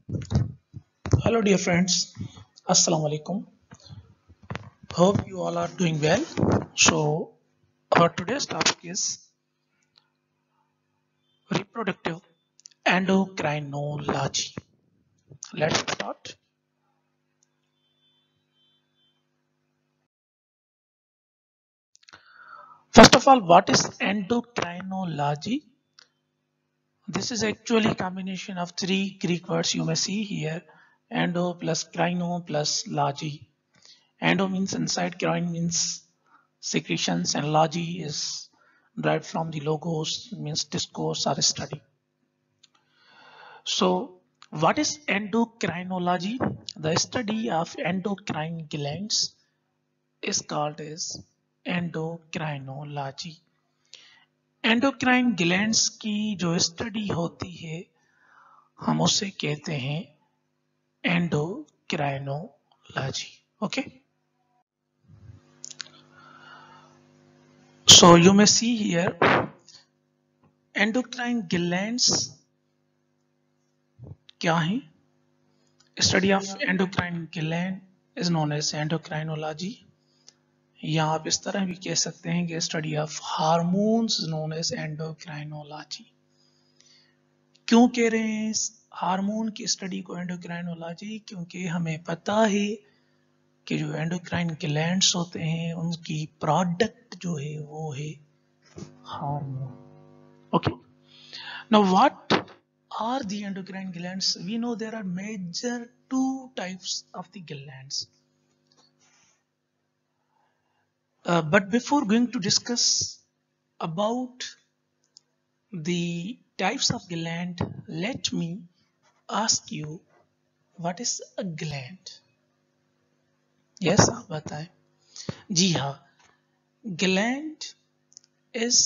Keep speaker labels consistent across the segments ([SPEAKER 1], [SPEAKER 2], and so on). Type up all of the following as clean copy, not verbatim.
[SPEAKER 1] Hello dear friends, Assalamu alaikum. Hope you all are doing well. So our today's topic is reproductive endocrinology. Let's start. First of all, what is endocrinology? This is actually a combination of three Greek words you may see here: endo plus crino plus logy. Endo means inside, crine means secretions, and logy is derived from the logos, means discourse or study. So, what is endocrinology? The study of endocrine glands is called as endocrinology. Endocrine glands की जो study होती है हम उसे कहते हैं endocrinology. Okay, so you may see here endocrine glands क्या है? Study of endocrine gland is known as endocrinology, या आप इस तरह भी कह सकते हैं कि study of hormones known as endocrinology. क्यों कह रहे हैं हार्मोन की स्टडी को एंडोक्राइनोलॉजी? क्योंकि हमें पता है कि जो एंडोक्राइन ग्लैंड्स होते हैं उनकी प्रोडक्ट जो है वो है hormone. Okay, now what are the endocrine glands? We know there are major two types of the glands. But before going to discuss about the types of gland, let me ask you, what is a gland? Yes, आप बताएं. जी हाँ, gland is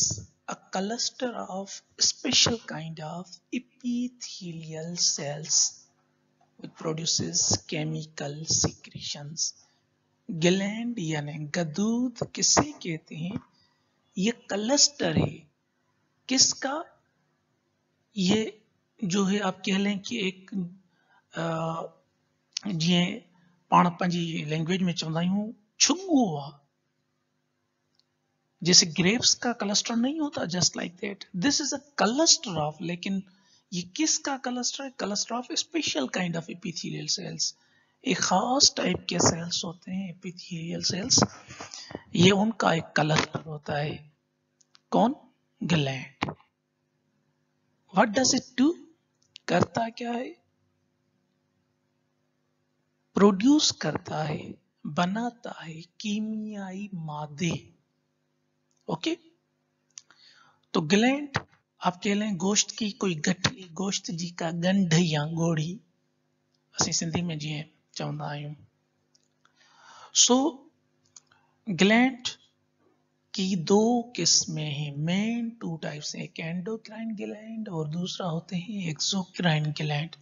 [SPEAKER 1] a cluster of special kind of epithelial cells which produces chemical secretions. Gland यानी गदूद किसे कहते हैं? ये cluster है किसका? ये जो है आप कह लें कि एक जीअं पाण पंहिंजी लैंग्वेज में चवंदा आहियूं छुॻो आहे. जैसे ग्रेप्स का क्लस्टर नहीं होता, just like that this is a cluster of. लेकिन ये किसका क्लस्टर है? Cluster of special kind of epithelial cells. एक खास टाइप के सेल्स होते हैं एपिथेलियल सेल्स, ये उनका एक क्लस्टर होता है. कौन? Gland. What does it do? करता क्या है? प्रोड्यूस करता है, बनाता है कीमियाई मादे. ओके, तो ग्लैंड आप कह लें गोश्त की कोई गठली, गोश्त जी का गंढ या गोड़ी असीं सिंधी में जीअं चवंदा आहियूं. सो ग्लैंड की दो किस्में हैं, मेन टू टाइप्स हैं, एक एंडोक्राइन ग्लैंड और दूसरा होते हैं एक्सोक्राइन ग्लैंड.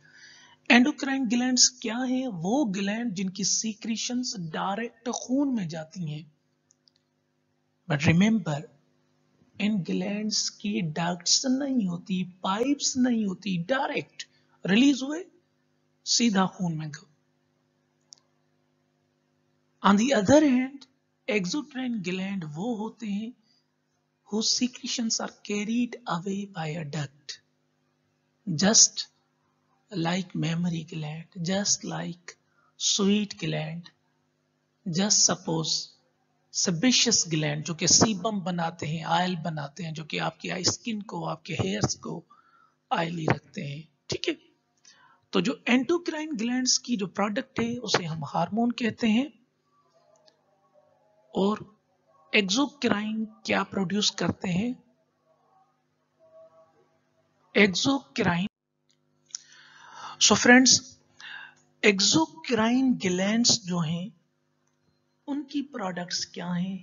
[SPEAKER 1] एंडोक्राइन ग्लैंड्स क्या हैं? वो ग्लैंड जिनकी सीक्रेशंस डायरेक्ट खून में जाती हैं. बट रिमेंबर, इन ग्लैंड्स की डक्ट्स नहीं होती, पाइप्स नहीं होती, डायरेक्ट रिलीज हुए सीधा खून में गए. On the other hand exocrine gland वो होते हैं whose secretions are carried away by a duct, just like mammary gland, just like sweet gland, just suppose sebaceous gland जो कि सीबम बनाते हैं, ऑयल बनाते हैं, जो कि आपकी आई स्किन को, आपके हेयर्स को ऑयली रखते हैं. ठीक है, तो जो एंडोक्राइन ग्लैंड्स की जो प्रोडक्ट है उसे हम हार्मोन कहते हैं. और एक्सोक्राइन क्या प्रोड्यूस करते हैं? Exocrine. So friends, exocrine glands जो हैं उनकी प्रोडक्ट्स क्या हैं?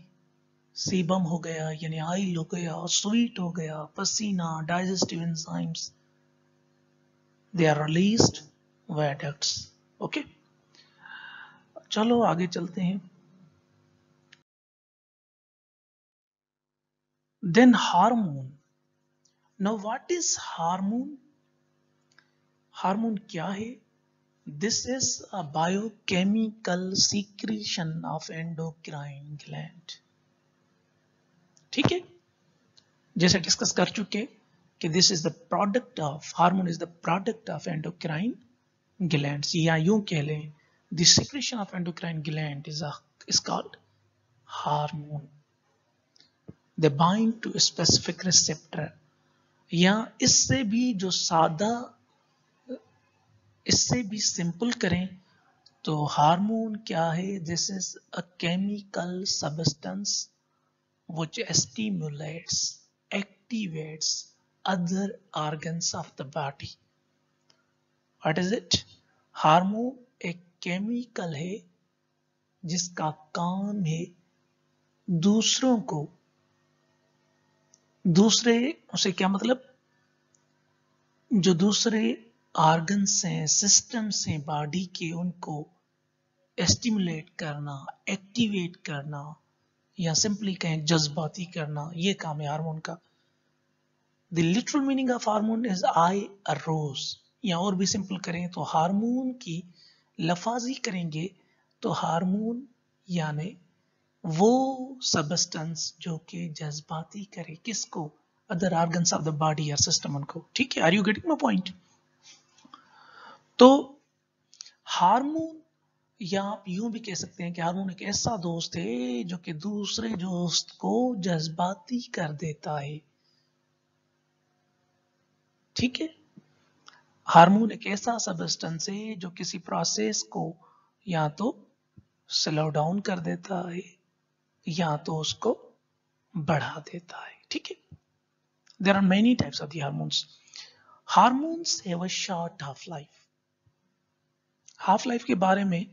[SPEAKER 1] सीबम हो गया यानी ऑयल हो गया, स्वीट हो गया, पसीना, digestive enzymes, they are released via ducts. Okay, चलो आगे चलते हैं. Then hormone. Now what is hormone? Hormone क्या है? This is a biochemical secretion of endocrine gland. ठीक है, जैसे डिस्कस कर चुके कि this is the product of hormone, is the product of endocrine glands, या यूं कह लें the secretion of endocrine gland is called hormone. They bind to specific receptor, या इससे भी जो सादा, इससे भी सिंपल करें तो हार्मोन क्या है? This is a chemical substance which stimulates, activates other organs of the body. What is it? Hormone एक केमिकल है जिसका काम है दूसरों को, दूसरे, उसे क्या मतलब, जो दूसरे ऑर्गन्स हैं, सिस्टम्स हैं बॉडी के, उनको स्टिमुलेट करना, एक्टिवेट करना, या सिंपली कहें जज्बाती करना, ये काम है हार्मोन का। The literal meaning of hormone is I arouse, या और भी सिंपल करें तो हार्मोन की लफाजी करेंगे तो हार्मोन यानी वो सबस्टेंस जो कि जज्बाती करे, किसको? Other organs of the body या सिस्टम उनको। ठीक है, are you getting my point? तो हार्मोन, या आप यूं भी कह सकते हैं कि हार्मोन एक ऐसा दोस्त है जो कि दूसरे दोस्त को जज्बाती कर देता है। ठीक है, हार्मोन एक ऐसा सबस्टेंस है जो किसी प्रोसेस को या तो स्लो डाउन कर देता है या तो उसको बढ़ा देता है। ठीक है, there are many types of the hormones. Hormones have a short half life. Half life के बारे में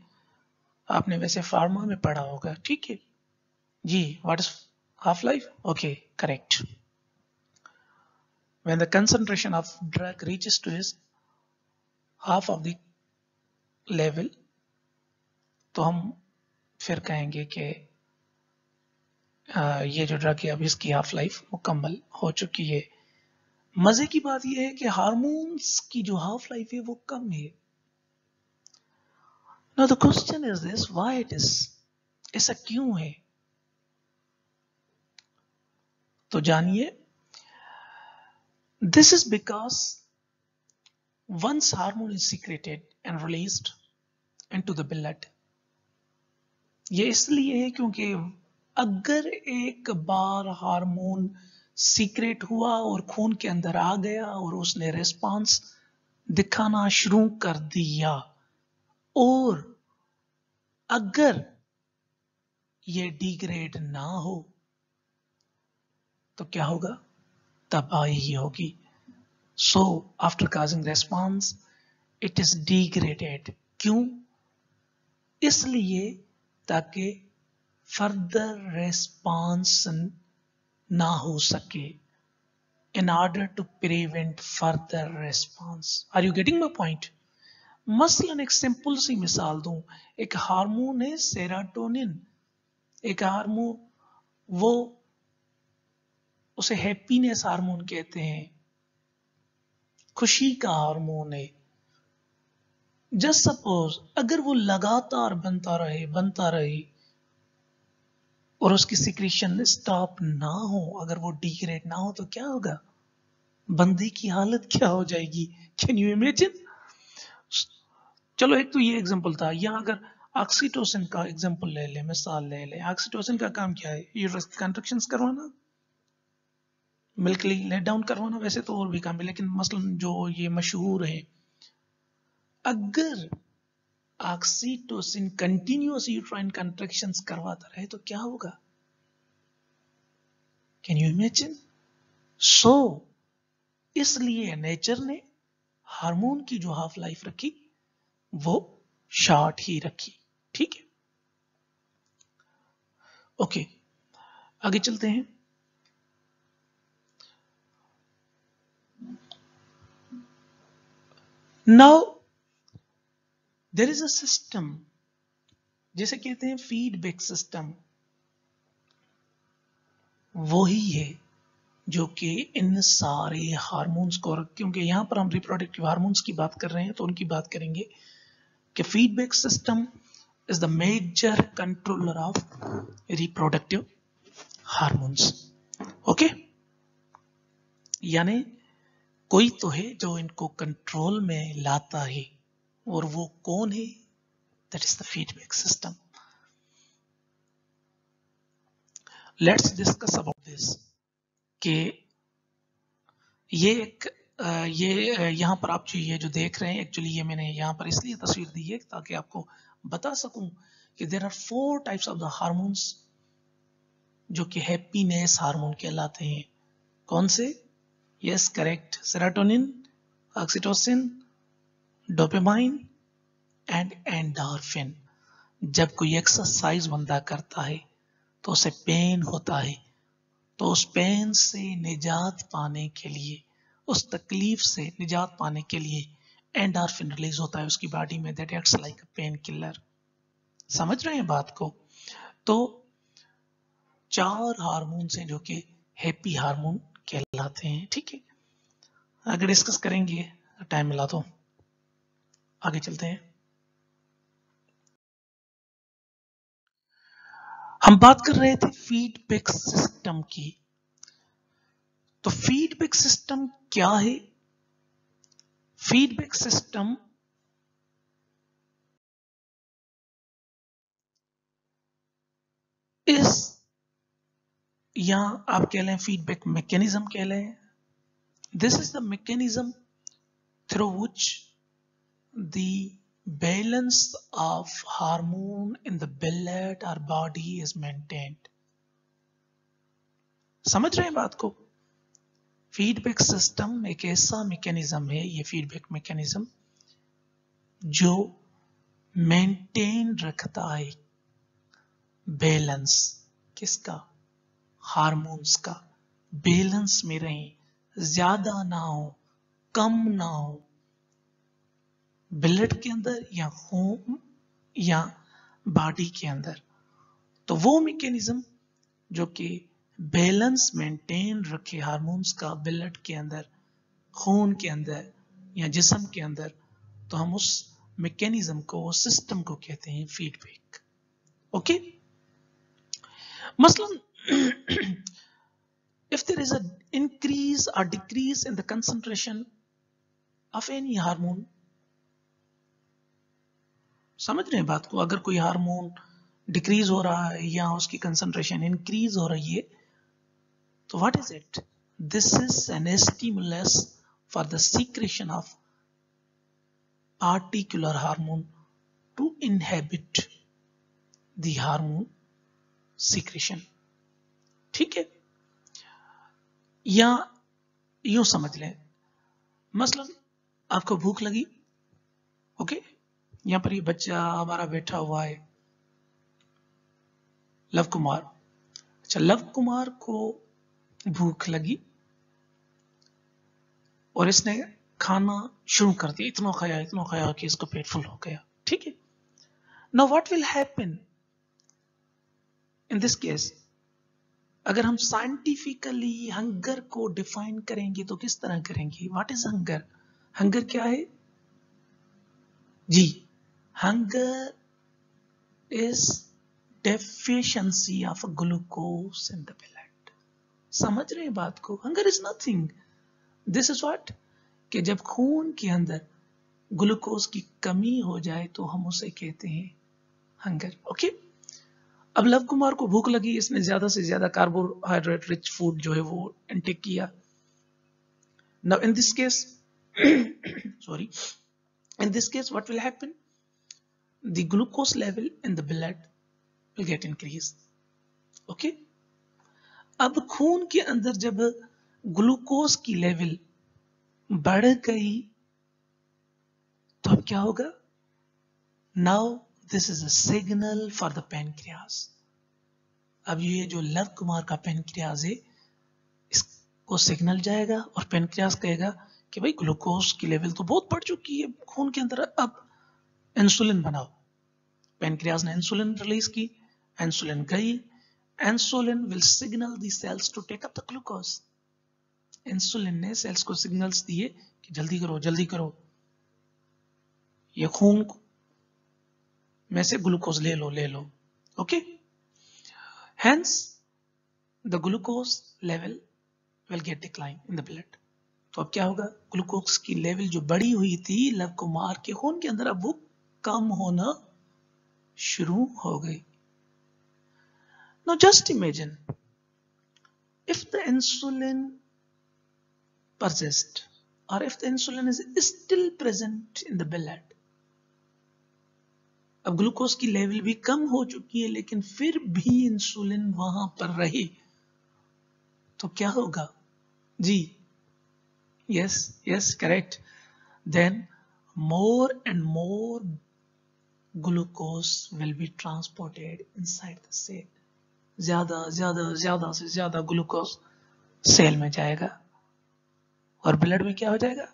[SPEAKER 1] आपने वैसे फार्मा में पढ़ा होगा। ठीक है जी, what is half life? Okay, correct. When the concentration of drug reaches to its half of the level, तो हम फिर कहेंगे कि ये जो ड्रग है अब इसकी हाफ लाइफ मुकम्मल हो चुकी है। मजे की बात यह है कि हार्मोन्स की जो हाफ लाइफ है वो कम है। Now the question is this, why it is? ऐसा क्यों है? तो जानिए, this is because once hormone is secreted and released into the blood, ये इसलिए है क्योंकि अगर एक बार हार्मोन सीक्रेट हुआ और खून के अंदर आ गया और उसने रिस्पांस दिखाना शुरू कर दिया, और अगर ये डिग्रेड ना हो तो क्या होगा? तबाही होगी। So after causing response it is degraded. क्यों? इसलिए ताकि फर्दर रेस्पॉन्स ना हो सके, in order to prevent further response. Are you getting my point? मसलन एक सिंपल सी मिसाल दूं, एक हार्मोन है सेरोटोनिन, एक हार्मोन, वो उसे हैप्पीनेस हार्मोन कहते हैं, खुशी का हार्मोन है। जस्ट सपोज अगर वो लगातार बनता रहे और उसकी सिक्रीशन स्टॉप ना हो, अगर वो डिग्रेड ना हो तो क्या होगा? बंदे की हालत क्या हो जाएगी? Can you imagine? चलो एक तो ये एग्जांपल था। यहां अगर ऑक्सीटोसिन का एग्जांपल ले ले, मिसाल ले ले, ऑक्सीटोसिन का काम क्या है? यूट्रस कंट्रैक्शंस करवाना, मिल्क लेट डाउन करवाना, वैसे तो और भी काम है, लेकिन मसलन जो ये मशहूर है, अगर ऑक्सीटोसिन कंटिन्यूअस यूट्राइन कंट्रैक्शंस करवाता रहे तो क्या होगा? Can you imagine? सो इसलिए नेचर ने हार्मोन की जो हाफ लाइफ रखी वो शॉर्ट ही रखी। ठीक है, ओके, आगे चलते हैं। Now there is a system, जैसे कहते हैं फीडबैक सिस्टम, वही है जो कि इन सारे हार्मोन्स को, क्योंकि यहां पर हम रिप्रोडक्टिव हार्मोन्स की बात कर रहे हैं तो उनकी बात करेंगे, कि feedback system is the major controller of reproductive hormones. Okay, यानी कोई तो है जो इनको कंट्रोल में लाता है, और वो कौन है? That is the feedback system. Let's discuss about this कि ये यहाँ पर आप ये जो देख रहे हैं, एक्चुअली ये मैंने यहाँ पर इसलिए तस्वीर दी है ताकि आपको बता सकूं कि there are 4 types of the hormones जो कि हैप्पीनेस हार्मोन कहलाते हैं। कौन से? Yes, correct, serotonin, oxytocin, dopamine and endorphin. जब कोई एक्सरसाइज बंदा करता है तो उसे पेन होता है, तो उस पेन से निजात पाने के लिए, उस तकलीफ से निजात पाने के लिए एंडोर्फिन रिलीज होता है उसकी बॉडी में, that acts like a pain killer. समझ रहे हैं बात को? तो 4 हार्मोन्स हैं जो कि हैप्पी हार्मोन कहलाते हैं। ठीक है, आगे डिस्कस करेंगे, टाइम मिला तो आगे चलते हैं। हम बात कर रहे थे फीडबैक सिस्टम की। तो फीडबैक सिस्टम क्या है? फीडबैक सिस्टम इस, या आप कह लें फीडबैक मैकेनिज्म कह लें, this is the mechanism through which the balance of hormone in the blood or body is maintained। समझ रहे हैं बात को? फीडबैक सिस्टम एक ऐसा मैकेनिज्म है, ये फीडबैक मैकेनिज्म जो मेंटेन रखता है बैलेंस, किसका? हार्मोन्स का। बैलेंस में रहें, ज्यादा ना हो, कम ना हो, ब्लड के अंदर या खून या बॉडी के अंदर। तो वो मैकेनिज्म जो कि बैलेंस मेंटेन रखे हार्मोन्स का ब्लड के अंदर, खून के अंदर या जिस्म के अंदर, तो हम उस मैकेनिज्म को, उस सिस्टम को कहते हैं फीडबैक। ओके, मसलन if there is an increase or decrease in the concentration of any hormone, समझ रहे हैं बात को? अगर कोई हार्मोन डिक्रीज हो रहा है या उसकी कंसंट्रेशन इंक्रीज हो रही है, तो what is it? This is an stimulus for the secretion of particular hormone to inhibit the hormone secretion. ठीक है, या यूं समझ लें, मसलन आपको भूख लगी, ओके, यहां पर ये बच्चा हमारा बैठा हुआ है, लव कुमार। अच्छा, लव कुमार को भूख लगी और इसने खाना शुरू कर दिया, इतना खाया कि इसको पेट फुल हो गया। ठीक है, now what will happen in this case? अगर हम साइंटिफिकली हंगर को डिफाइन करेंगे तो किस तरह करेंगे? What is hunger? हंगर क्या है जी? Hunger is deficiency of glucose in the blood. समझ रहे हैं बात को? Hunger is nothing, this is what, कि जब खून के अंदर ग्लूकोज की कमी हो जाए तो हम उसे कहते हैं हंगर। ओके, अब लव कुमार को भूख लगी, इसने ज्यादा से ज्यादा कार्बोहाइड्रेट रिच फूड जो है वो इंटेक किया। Now in this case sorry, in this case what will happen? The glucose level in the blood will get increased। okay, अब खून के अंदर जब ग्लूकोज की लेवल बढ़ गई तो अब क्या होगा? Now this is a signal for the pancreas. अब ये जो लव कुमार का पेनक्रियास है, इसको सिग्नल जाएगा और पेनक्रियास कहेगा कि भाई ग्लूकोज की लेवल तो बहुत बढ़ चुकी है खून के अंदर, अब इंसुलिन बनाओ। पेनक्रियास ने इंसुलिन रिलीज की, इंसुलिन गई, insulin will signal the cells to take up the glucose. Insulin ने सेल्स को सिग्नल्स दिए कि जल्दी करो जल्दी करो, ये खून में से ग्लूकोज ले लो, okay. Hence the glucose level will get decline in the blood. तो अब क्या होगा, ग्लूकोज की लेवल जो बढ़ी हुई थी लव कुमार के खून के अंदर, अब वो कम होना शुरू हो गई। Now just imagine if the insulin persists or if the insulin is still present in the blood, अब ग्लूकोज की लेवल भी कम हो चुकी है लेकिन फिर भी इंसुलिन वहां पर रही, तो क्या होगा जी? Yes correct. Then more and more glucose will be transported inside the cell. ज्यादा से ज्यादा ग्लूकोज सेल में जाएगा और ब्लड में क्या हो जाएगा?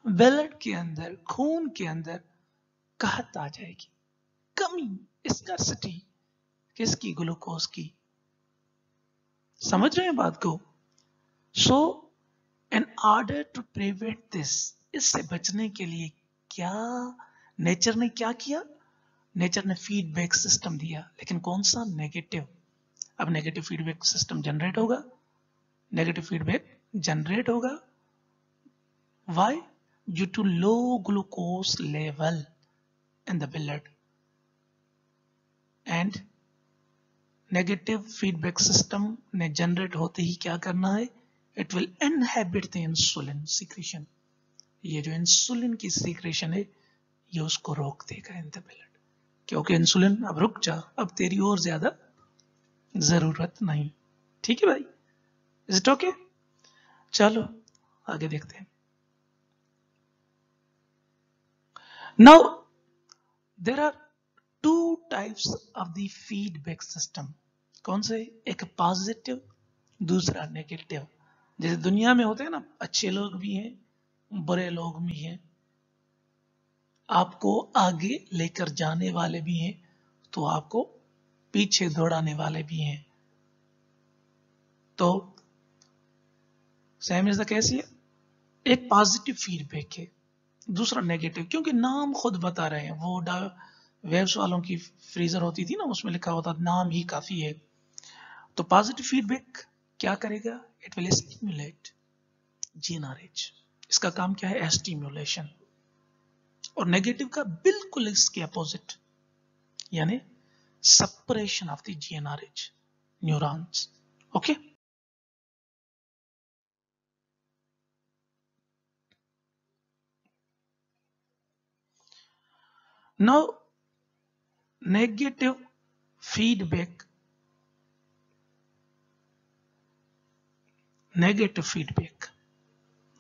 [SPEAKER 1] ब्लड के अंदर, खून के अंदर कहत आ जाएगी, कमी, स्कार्सिटी किसकी? ग्लूकोज की। समझ रहे हैं बात को? So in order to prevent this, इससे बचने के लिए क्या नेचर ने क्या किया? नेचर ने फीडबैक सिस्टम दिया, लेकिन कौन सा? नेगेटिव। अब नेगेटिव फीडबैक सिस्टम जनरेट होगा, नेगेटिव फीडबैक जनरेट होगा। Why? Due to low glucose level in the blood. And negative feedback system ने जनरेट होते ही क्या करना है? It will inhibit the insulin secretion. ये जो इंसुलिन की सीक्रेशन है ये उसको रोक देगा इन द ब्लड, क्योंकि इंसुलिन अब रुक जा, अब तेरी और ज्यादा जरूरत नहीं। ठीक है भाई? Is it okay? चलो आगे देखते हैं। Now there are two types of the feedback system. कौन से? एक पॉजिटिव, दूसरा नेगेटिव। जैसे दुनिया में होते हैं ना, अच्छे लोग भी हैं, बुरे लोग भी हैं, आपको आगे लेकर जाने वाले भी हैं, तो आपको पीछे दौड़ाने वाले भी हैं। तो same is the case here. एक पॉजिटिव फीडबैक है, दूसरा नेगेटिव, क्योंकि नाम खुद बता रहे हैं। वो वेव्स वालों की फ्रीजर होती थी ना, उसमें लिखा होता नाम ही काफी है। तो पॉजिटिव फीडबैक क्या करेगा? It will stimulate GnRH. इसका काम क्या है? स्टिमुलेशन। और नेगेटिव का बिल्कुल इसके अपोजिट, यानी suppression of the GnRH neurons. Okay. Now, negative feedback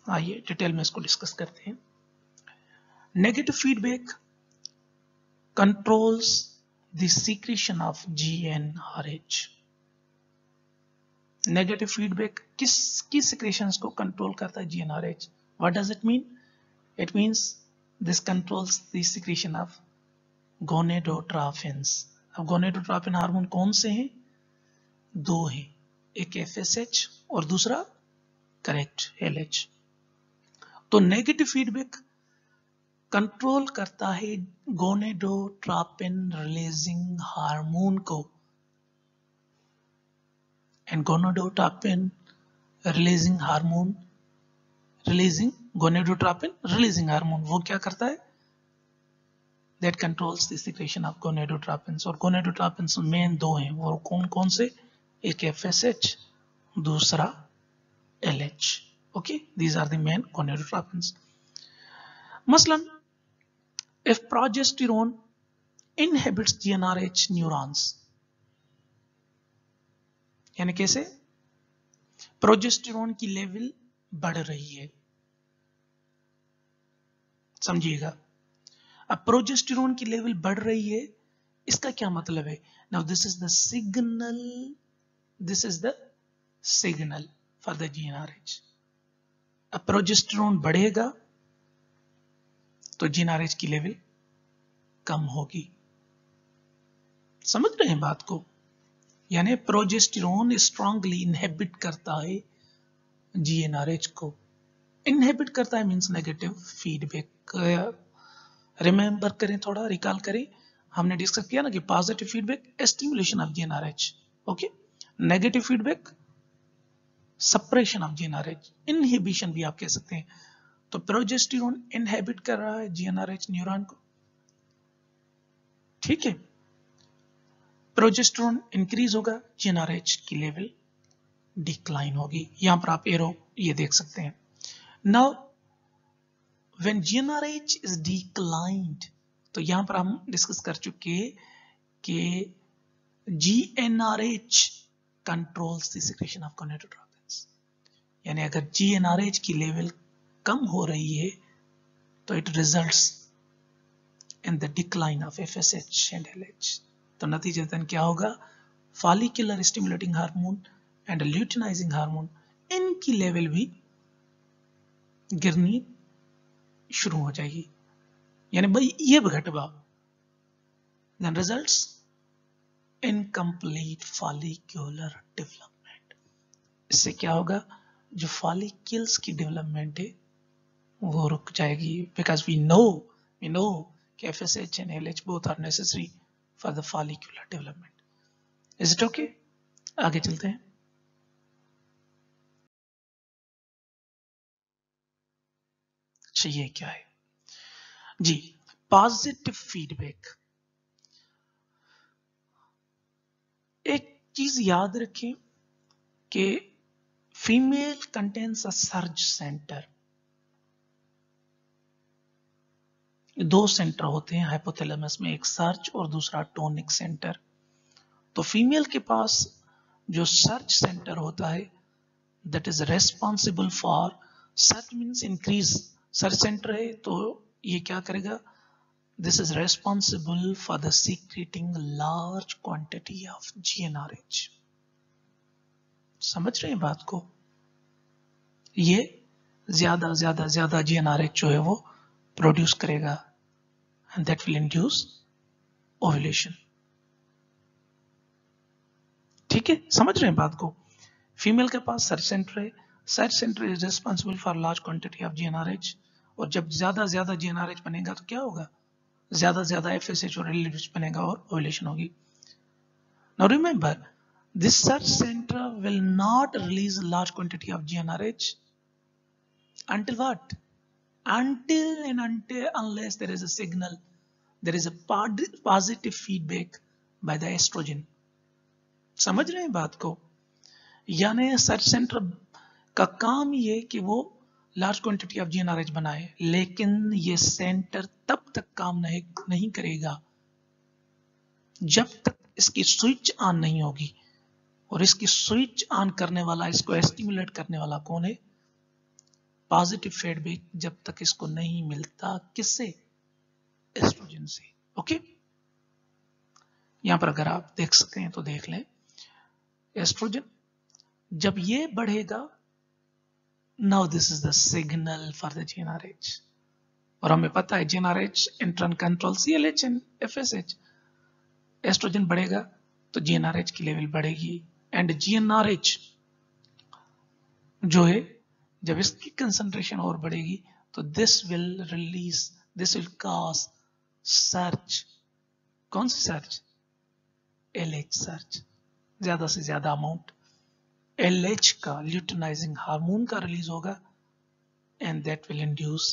[SPEAKER 1] आइए डिटेल में इसको डिस्कस करते हैं। Negative feedback controls the secretion of GnRH. Negative feedback किसकी सीक्रेशंस को कंट्रोल करता है? GnRH. What does it mean? It means this controls the secretion of gonadotrophins. अब गोनेडोट्रोफिन हार्मोन कौन से हैं? दो हैं, एक एफएसएच और दूसरा करेक्ट एलएच। तो नेगेटिव फीडबैक कंट्रोल करता है गोनेडोट्रोपिन रिलीजिंग हार्मोन को। And gonadotropin releasing hormone, gonadotropin releasing hormone वो क्या करता है? That controls the secretion of gonadotropins. और गोनेडोट्रोपिन्स मेन दो हैं, वो कौन कौन से? एक एफएसएच, दूसरा LH. Okay, these are the main gonadotropins. Maslan, if progesterone inhibits GnRH neurons, यानी कैसे? प्रोजेस्टेरोन की लेवल बढ़ रही है, समझिएगा। अब प्रोजेस्टेरोन की लेवल बढ़ रही है, इसका क्या मतलब है? Now this is the signal for the GnRH। अब प्रोजेस्टेरोन बढ़ेगा तो GnRH की लेवल कम होगी। समझ रहे हैं बात को? यानी प्रोजेस्टेरोन स्ट्रांगली इनहिबिट करता है GnRH को। इनहिबिट करता है मींस नेगेटिव फीडबैक। रिमेंबर करें, थोड़ा रिकॉल करें, हमने डिस्कस किया ना कि positive feedback stimulation of GnRH, okay, negative feedback suppression of GnRH, inhibition भी आप कह सकते हैं। तो प्रोजेस्टेरोन इनहिबिट कर रहा है जीएनआरएच न्यूरॉन को, ठीक है। प्रोजेस्टेरोन इंक्रीज होगा, जीएनआरएच की लेवल डिक्लाइन होगी। यहां पर आप एरो ये देख सकते हैं। Now when GnRH is declined, तो यहां पर हम डिस्कस कर चुके कि GnRH controls the secretion of gonadotropins, यानी अगर जीएनआरएच की लेवल कम हो रही है तो it results in the decline of FSH and LH. तो नतीजतन क्या होगा, follicular stimulating hormone and luteinising hormone, इनकी लेवल भी गिरनी शुरू हो जाएगी, यानी भाई ये घटवा, then results incomplete follicular development. इससे क्या होगा, जो फॉलिकल्स की डेवलपमेंट है वो रुक जाएगी, बिकॉज वी नो कि FSH and LH both are necessary for the follicular development. Is it okay? आगे चलते हैं। अच्छा ये क्या है जी, पॉजिटिव फीडबैक। एक चीज याद रखें कि female contains a surge centre. दो सेंटर होते हैं हाइपोथैलेमस में, एक सर्ज और दूसरा टोनिक सेंटर। तो फीमेल के पास जो सर्ज सेंटर होता है, that is responsible for, surge means increase, surge centre है तो ये क्या करेगा, this is responsible for the secreting large quantity of GnRH। समझ रहे हैं बात को, ये ज्यादा GnRH जो है वो प्रोड्यूस करेगा and that will induce ovulation. ठीक है, समझ रहे हैं बात को। फीमेल के पास सर्च सेंटर है, search centre is responsible for large quantity of GnRH, और जब ज्यादा GnRH बनेगा तो क्या होगा, ज्यादा FSH और LH बनेगा और ओव्यूलेशन होगी। Now remember, this search center will not release a large quantity of GnRH until what? Unless there is a signal, there is a positive feedback by the estrogen. समझ रहे हैं बात को, यानी सर्च सेंटर का काम ये कि वो लार्ज क्वांटिटी ऑफ GnRH बनाए, लेकिन ये सेंटर तब तक काम नहीं करेगा जब तक इसकी स्विच ऑन नहीं होगी। और इसकी स्विच ऑन करने वाला, इसको स्टिमुलेट करने वाला कौन है, पॉजिटिव फीडबैक जब तक इसको नहीं मिलता, किससे, एस्ट्रोजन से। ओके, यहां पर अगर आप देख सकते हैं तो देख लें, एस्ट्रोजन जब ये बढ़ेगा, now this is the signal for the GnRH, और हमें पता है GnRH in turn control CLH and FSH। Estrogen बढ़ेगा तो GnRH की लेवल बढ़ेगी, एंड GnRH जो है जब इसकी कंसंट्रेशन और बढ़ेगी तो दिस विल कॉज सर्च। कौन सी सर्च, LH सर्च, ज्यादा से ज्यादा अमाउंट LH का, ल्यूटिनाइजिंग हार्मोन का रिलीज होगा, and that will induce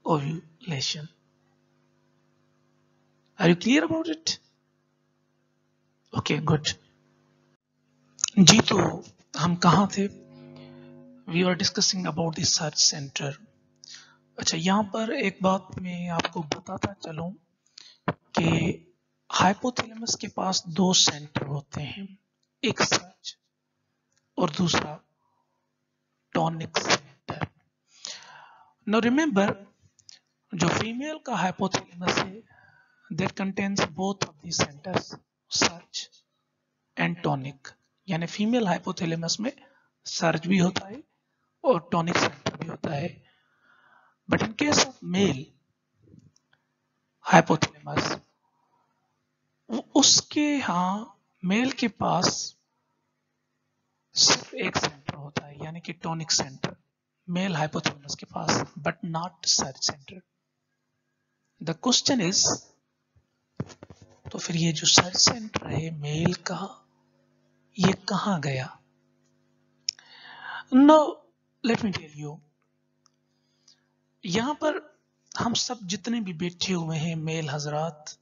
[SPEAKER 1] ovulation. Are you clear about it? Okay, good जी। तो हम कहाँ थे, we are discussing about the surge center. अच्छा, यहां पर एक बात मैं आपको बताता चलूं कि हाइपोथैलेमस के पास दो सेंटर होते हैं, एक सर्च और दूसरा टॉनिक सेंटर। नाउ रिमेंबर, जो फीमेल का हाइपोथैलेमस है, that contains both of the centres, search and tonic. यानी फीमेल हाइपोथैलेमस में सर्च भी होता है और टॉनिक सेंटर भी होता है। But in case of male hypothalamus, उसके यहाँ मेल के पास सिर्फ एक सेंटर होता है, यानी कि टॉनिक सेंटर मेल हाइपोथैलेमस के पास, but not surge center. The question is तो फिर ये जो सर्च सेंटर है मेल का, ये कहां गया? No, let me tell you, यहां पर हम सब जितने भी बैठे हुए हैं मेल हजरात,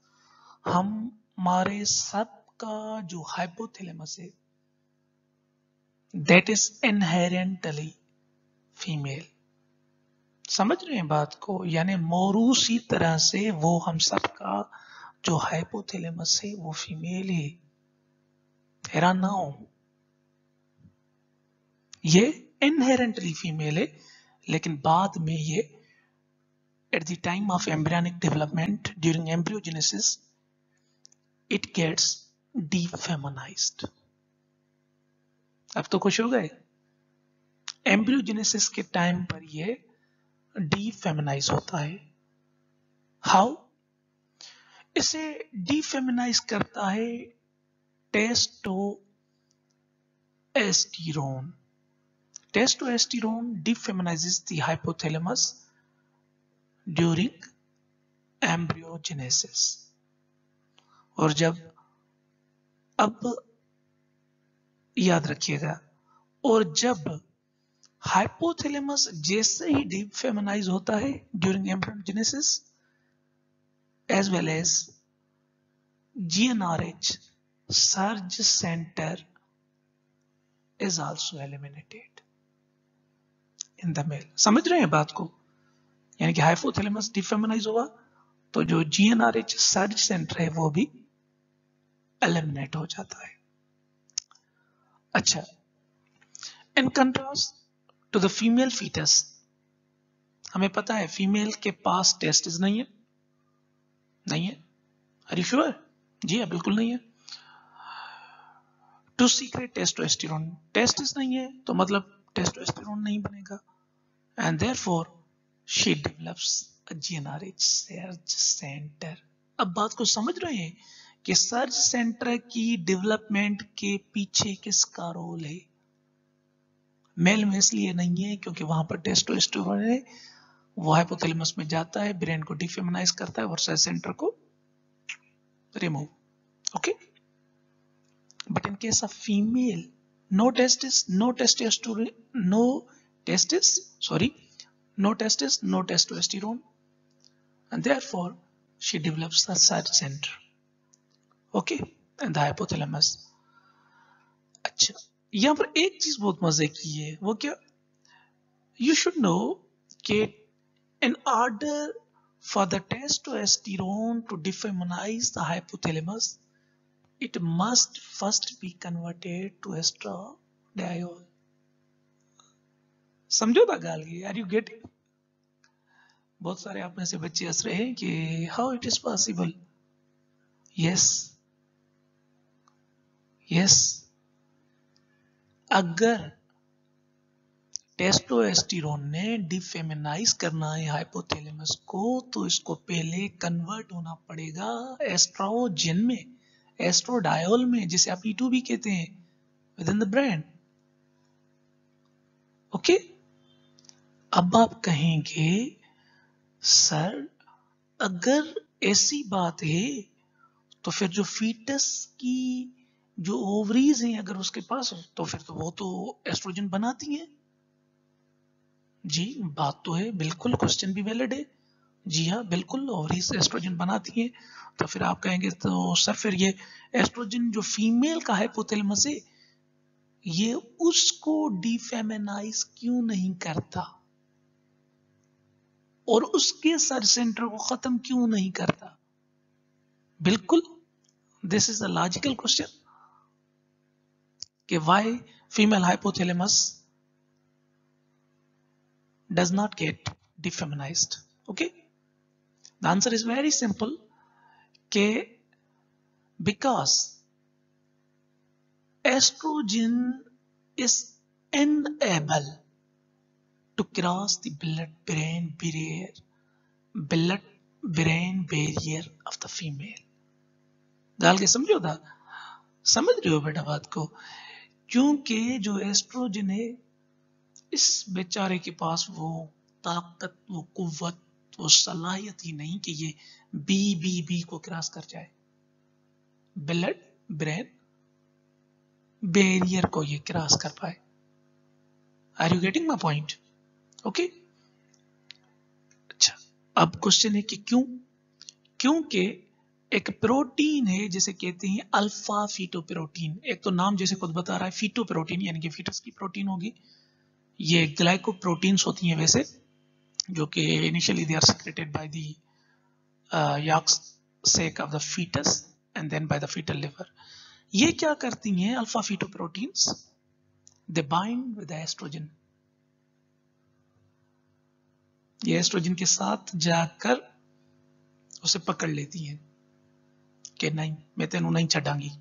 [SPEAKER 1] हमारे सब का जो हाइपोथैलेमस है दैट इज इनहेरेंटली फीमेल। समझ रहे हैं बात को? यानी मौरूसी तरह से वो हम सब का जो हाइपोथैलेमस है वो फीमेल है। हैरान ना हो, ये इनहेरेंटली फीमेल है, लेकिन बाद में ये at the time of embryonic development during embryogenesis it gets defeminized। अब तो खुश हो गए? एम्ब्रियोजेनेसिस के टाइम पर ये डीफेमिनाइज होता है। हाउ? इसे डीफेमिनाइज करता है testosterone. Testosterone defeminizes the hypothalamus during embryogenesis. और जब, अब याद रखिएगा, और जब हाइपोथैलेमस जैसे ही डिफेमिनाइज होता है during embryogenesis, as well as GnRH surge centre is also eliminated in the male। समझ रहे हैं बात को? यानी कि हाइपोथैलेमस डिफेमिनाइज हुआ तो जो GnRH सर्ज सेंटर है वो भी एलिमिनेट हो जाता है। अच्छा, in contrast to the female foetus, हमें पता है फीमेल के पास टेस्टिस नहीं है। नहीं है? Are you sure? जी हाँ, बिल्कुल नहीं है। टू सीक्रेट टेस्टोस्टेरोन, टेस्टिस नहीं है तो मतलब टेस्टोस्टेरोन नहीं बनेगा, and therefore she develops a GnRH surge centre. अब बात को समझ रहे हैं कि सर्ज सेंटर की डेवलपमेंट के पीछे किसका रोल है? मेल में इसलिए नहीं है क्योंकि वहां पर टेस्टोस्टेरोन है, वो हाइपोथैलेमस में जाता है, ब्रेन को डिफेमिनाइज करता है और सर्ज सेंटर को remove. Okay, but in case of female, no testis, no testosterone, no testis, sorry, no testis, no testosterone, and therefore she develops the surge center, okay, and the hypothalamus। अच्छा, यहां पर एक चीज बहुत मजे की है, वो क्या? You should know कि in order for the testosterone to defeminize the hypothalamus, it must first be converted to estradiol। समझो था गाल की? Are you getting? बहुत सारे आप में से बच्चे हंस रहे हैं कि how it is possible. Yes yes, अगर टेस्टोस्टेरोन ने डिफेमिनाइज करना है हाइपोथैलेमस को तो इसको पहले कन्वर्ट होना पड़ेगा एस्ट्रोजन में, एस्ट्रोडायोल में, जिसे आप E2 भी कहते हैं, with in the brain. Okay, अब आप कहेंगे सर अगर ऐसी बात है तो फिर जो फीटस की जो ओवरीज हैं अगर उसके पास हो तो फिर तो वो तो एस्ट्रोजन बनाती हैं। जी बात तो है, बिल्कुल, क्वेश्चन भी वैलिड है। जी हाँ बिल्कुल, ओवरीज एस्ट्रोजन बनाती हैं। तो फिर आप कहेंगे तो सर फिर ये एस्ट्रोजन जो फीमेल का हाइपोथैलेमस है ये उसको डिफेमिनाइज क्यों नहीं करता और उसके सर्ज सेंटर को खत्म क्यों नहीं करता? बिल्कुल, this is the logical question कि why female hypothalamus does not get defeminized। okay, the answer is very simple कि because estrogen is unable to cross the blood brain barrier of the female। गाल के समझो था? समझ रहे हो बेटा बात को? क्योंकि जो एस्ट्रोजन है इस बेचारे के पास वो ताकत, वो कुव्वत, वो सलाहियत ही नहीं कि ये बी को क्रॉस कर जाए। ब्लड ब्रेन बैरियर को ये क्रॉस कर पाए। Are you getting my point? Okay. अच्छा, अब क्वेश्चन है कि क्यों? क्योंकि एक प्रोटीन है जिसे कहते हैं अल्फा फीटोप्रोटीन। एक तो नाम जैसे खुद बता रहा है फीटोप्रोटीन, यानी कि फीटस की प्रोटीन होगी। ये ग्लाइकोप्रोटीन्स होती हैं वैसे, जो कि initially they are secreted by the yolk sac of the fetus and then by the fetal liver. ये क्या करती हैं alpha fetoproteins? They bind with estrogen. ये एस्ट्रोजन के साथ जाकर उसे पकड़ लेती हैं कि नहीं, मैं तेनू नहीं छड़ांगी।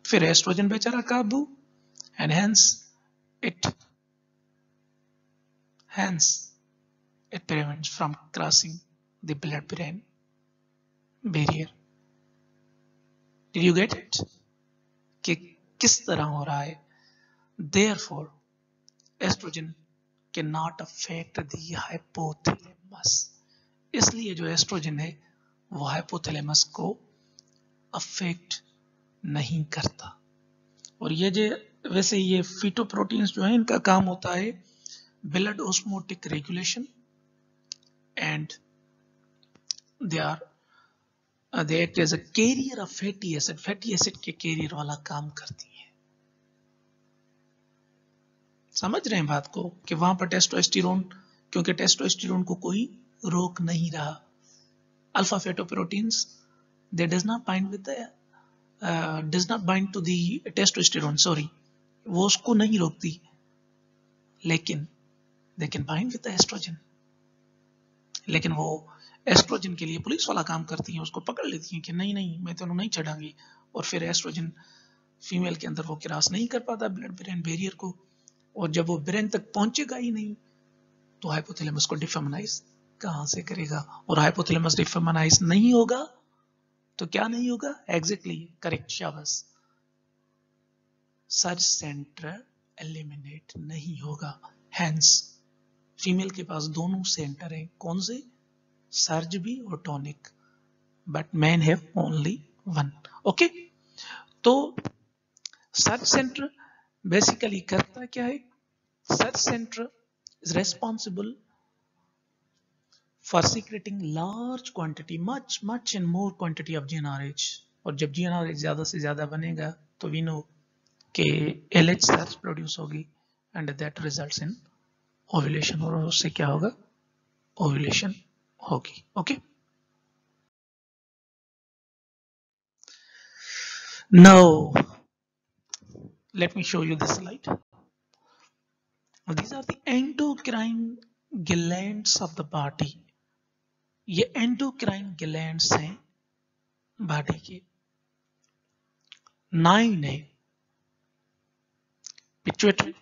[SPEAKER 1] फिर एस्ट्रोजन बेचारा काबू, and hence it prevents from crossing the blood-brain barrier. Did you get it? कि किस तरह हो रहा है? Therefore, estrogen cannot affect the hypothalamus. इसलिए जो एस्ट्रोजन है वो हाइपोथैलेमस को अफेक्ट नहीं करता। और ये जो वैसे ये फीटोप्रोटीन्स जो है इनका काम होता है blood osmotic regulation, and they act as a carrier of fatty acid। Fatty acid के कैरियर वाला काम करती है। समझ रहे हैं बात को कि वहां पर टेस्टोस्टेरोन, क्योंकि टेस्टोस्टेरोन को कोई रोक नहीं रहा। Alpha fetoproteins they does not bind to the testosterone, sorry, वो उसको नहीं रोकती, लेकिन they can bind with the estrogen। लेकिन वो एस्ट्रोजन के लिए पुलिस वाला काम करती हैं, उसको पकड़ लेती हैं कि नहीं नहीं मैं तेनू नहीं चढ़ांगी। और फिर एस्ट्रोजन फीमेल के अंदर वो क्रॉस नहीं कर पाता ब्लड ब्रेन बैरियर को, और जब वो ब्रेन तक पहुंचेगा ही नहीं तो हाइपोथैलेमस को डिफेमिनाइज कहां से करेगा? और हाइपोथैलेमस डिफेमिनाइज नहीं होगा तो क्या नहीं होगा? एग्जैक्टली करेक्ट, शाबाश। सर्च सेंटर एलिमिनेट नहीं होगा। हैंस फीमेल के पास दोनों सेंटर हैं। कौन से? सर्ज भी और tonic, but man have only one. Okay, तो सर्च सेंटर बेसिकली करता क्या है? Search centre is responsible for secreting large quantity, much and more quantity of GnRH। और जब GnRH ज्यादा से ज्यादा बनेगा तो वी नो कि LH सर्च प्रोड्यूस होगी, and that results in ovulation. और उससे क्या होगा? ओव्यूलेशन होगी। Okay, now let me show you this slide. These are the endocrine glands of the body। ये एंडोक्राइन ग्लैंड्स हैं बॉडी के। 9 है। Pituitary,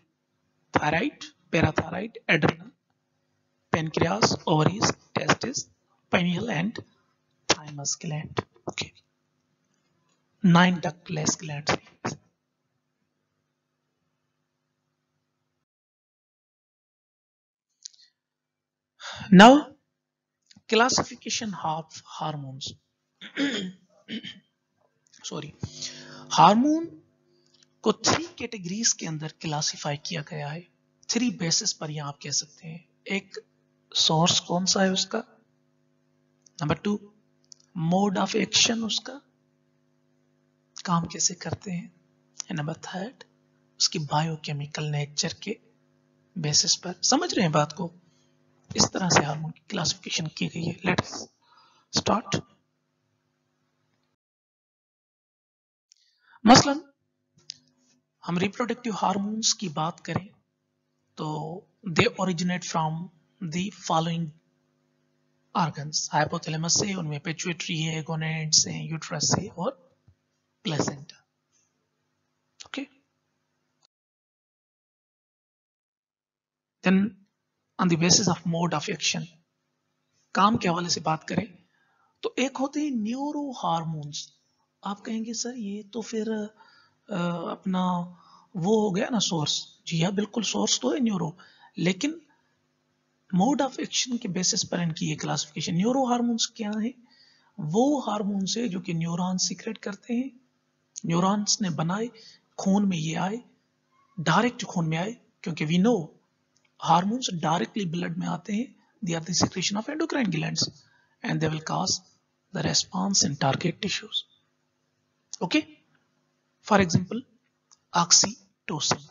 [SPEAKER 1] thyroid, parathyroid, adrenal, pancreas, ovaries, testis, pineal and thymus gland। Okay, 9 ductless glands। Now classification of hormones। Sorry, hormone को 3 categories के अंदर classify किया गया है। 3 बेसिस पर यहां आप कह सकते हैं। एक, सोर्स कौन सा है उसका। नंबर 2, मोड ऑफ एक्शन, उसका काम कैसे करते हैं। एंड नंबर 3, उसकी बायोकेमिकल नेचर के बेसिस पर। समझ रहे हैं बात को? इस तरह से हार्मोन की क्लासिफिकेशन की गई है। Let's start. मसलन हम रिप्रोडक्टिव हार्मोन्स की बात करें तो they originate from the following organs. Hypothalamus से, उनमें पिट्यूटरी है, गोनेड्स हैं, यूट्रस है और placenta. Okay, then on the basis of mode of action, काम के हवाले से बात करें तो एक होते हैं न्यूरो हार्मोन्स। आप कहेंगे सर ये तो फिर अपना वो हो गया ना सोर्स। जी हाँ, बिल्कुल सोर्स तो है न्यूरो, लेकिन मोड ऑफ एक्शन के बेसिस पर इनकी ये क्लासिफिकेशन। न्यूरो हार्मोन्स क्या है? वो हार्मोन से जो कि न्यूरॉन सीक्रेट करते हैं, न्यूरॉन्स ने बनाए, खून में ये आए, डायरेक्ट खून में आए, क्योंकि we know hormones directly blood में आते हैं, they are the secretion of endocrine glands and they will cause the response in target tissues. Okay, for example oxytocin.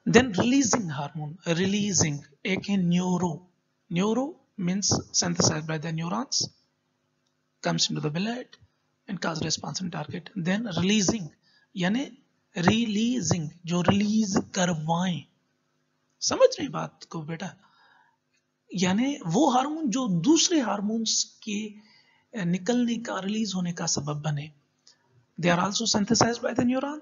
[SPEAKER 1] Then releasing hormone, releasing एक है neuro. Neuro means synthesized by the neurons, comes into the blood and cause response in target. Then releasing यानी releasing, जो release करवाएं. समझ रहे बात को बेटा? यानी वो हार्मोन जो दूसरे हार्मोन्स के निकलने का, रिलीज होने का सबब बने. They are also synthesised by the neuron.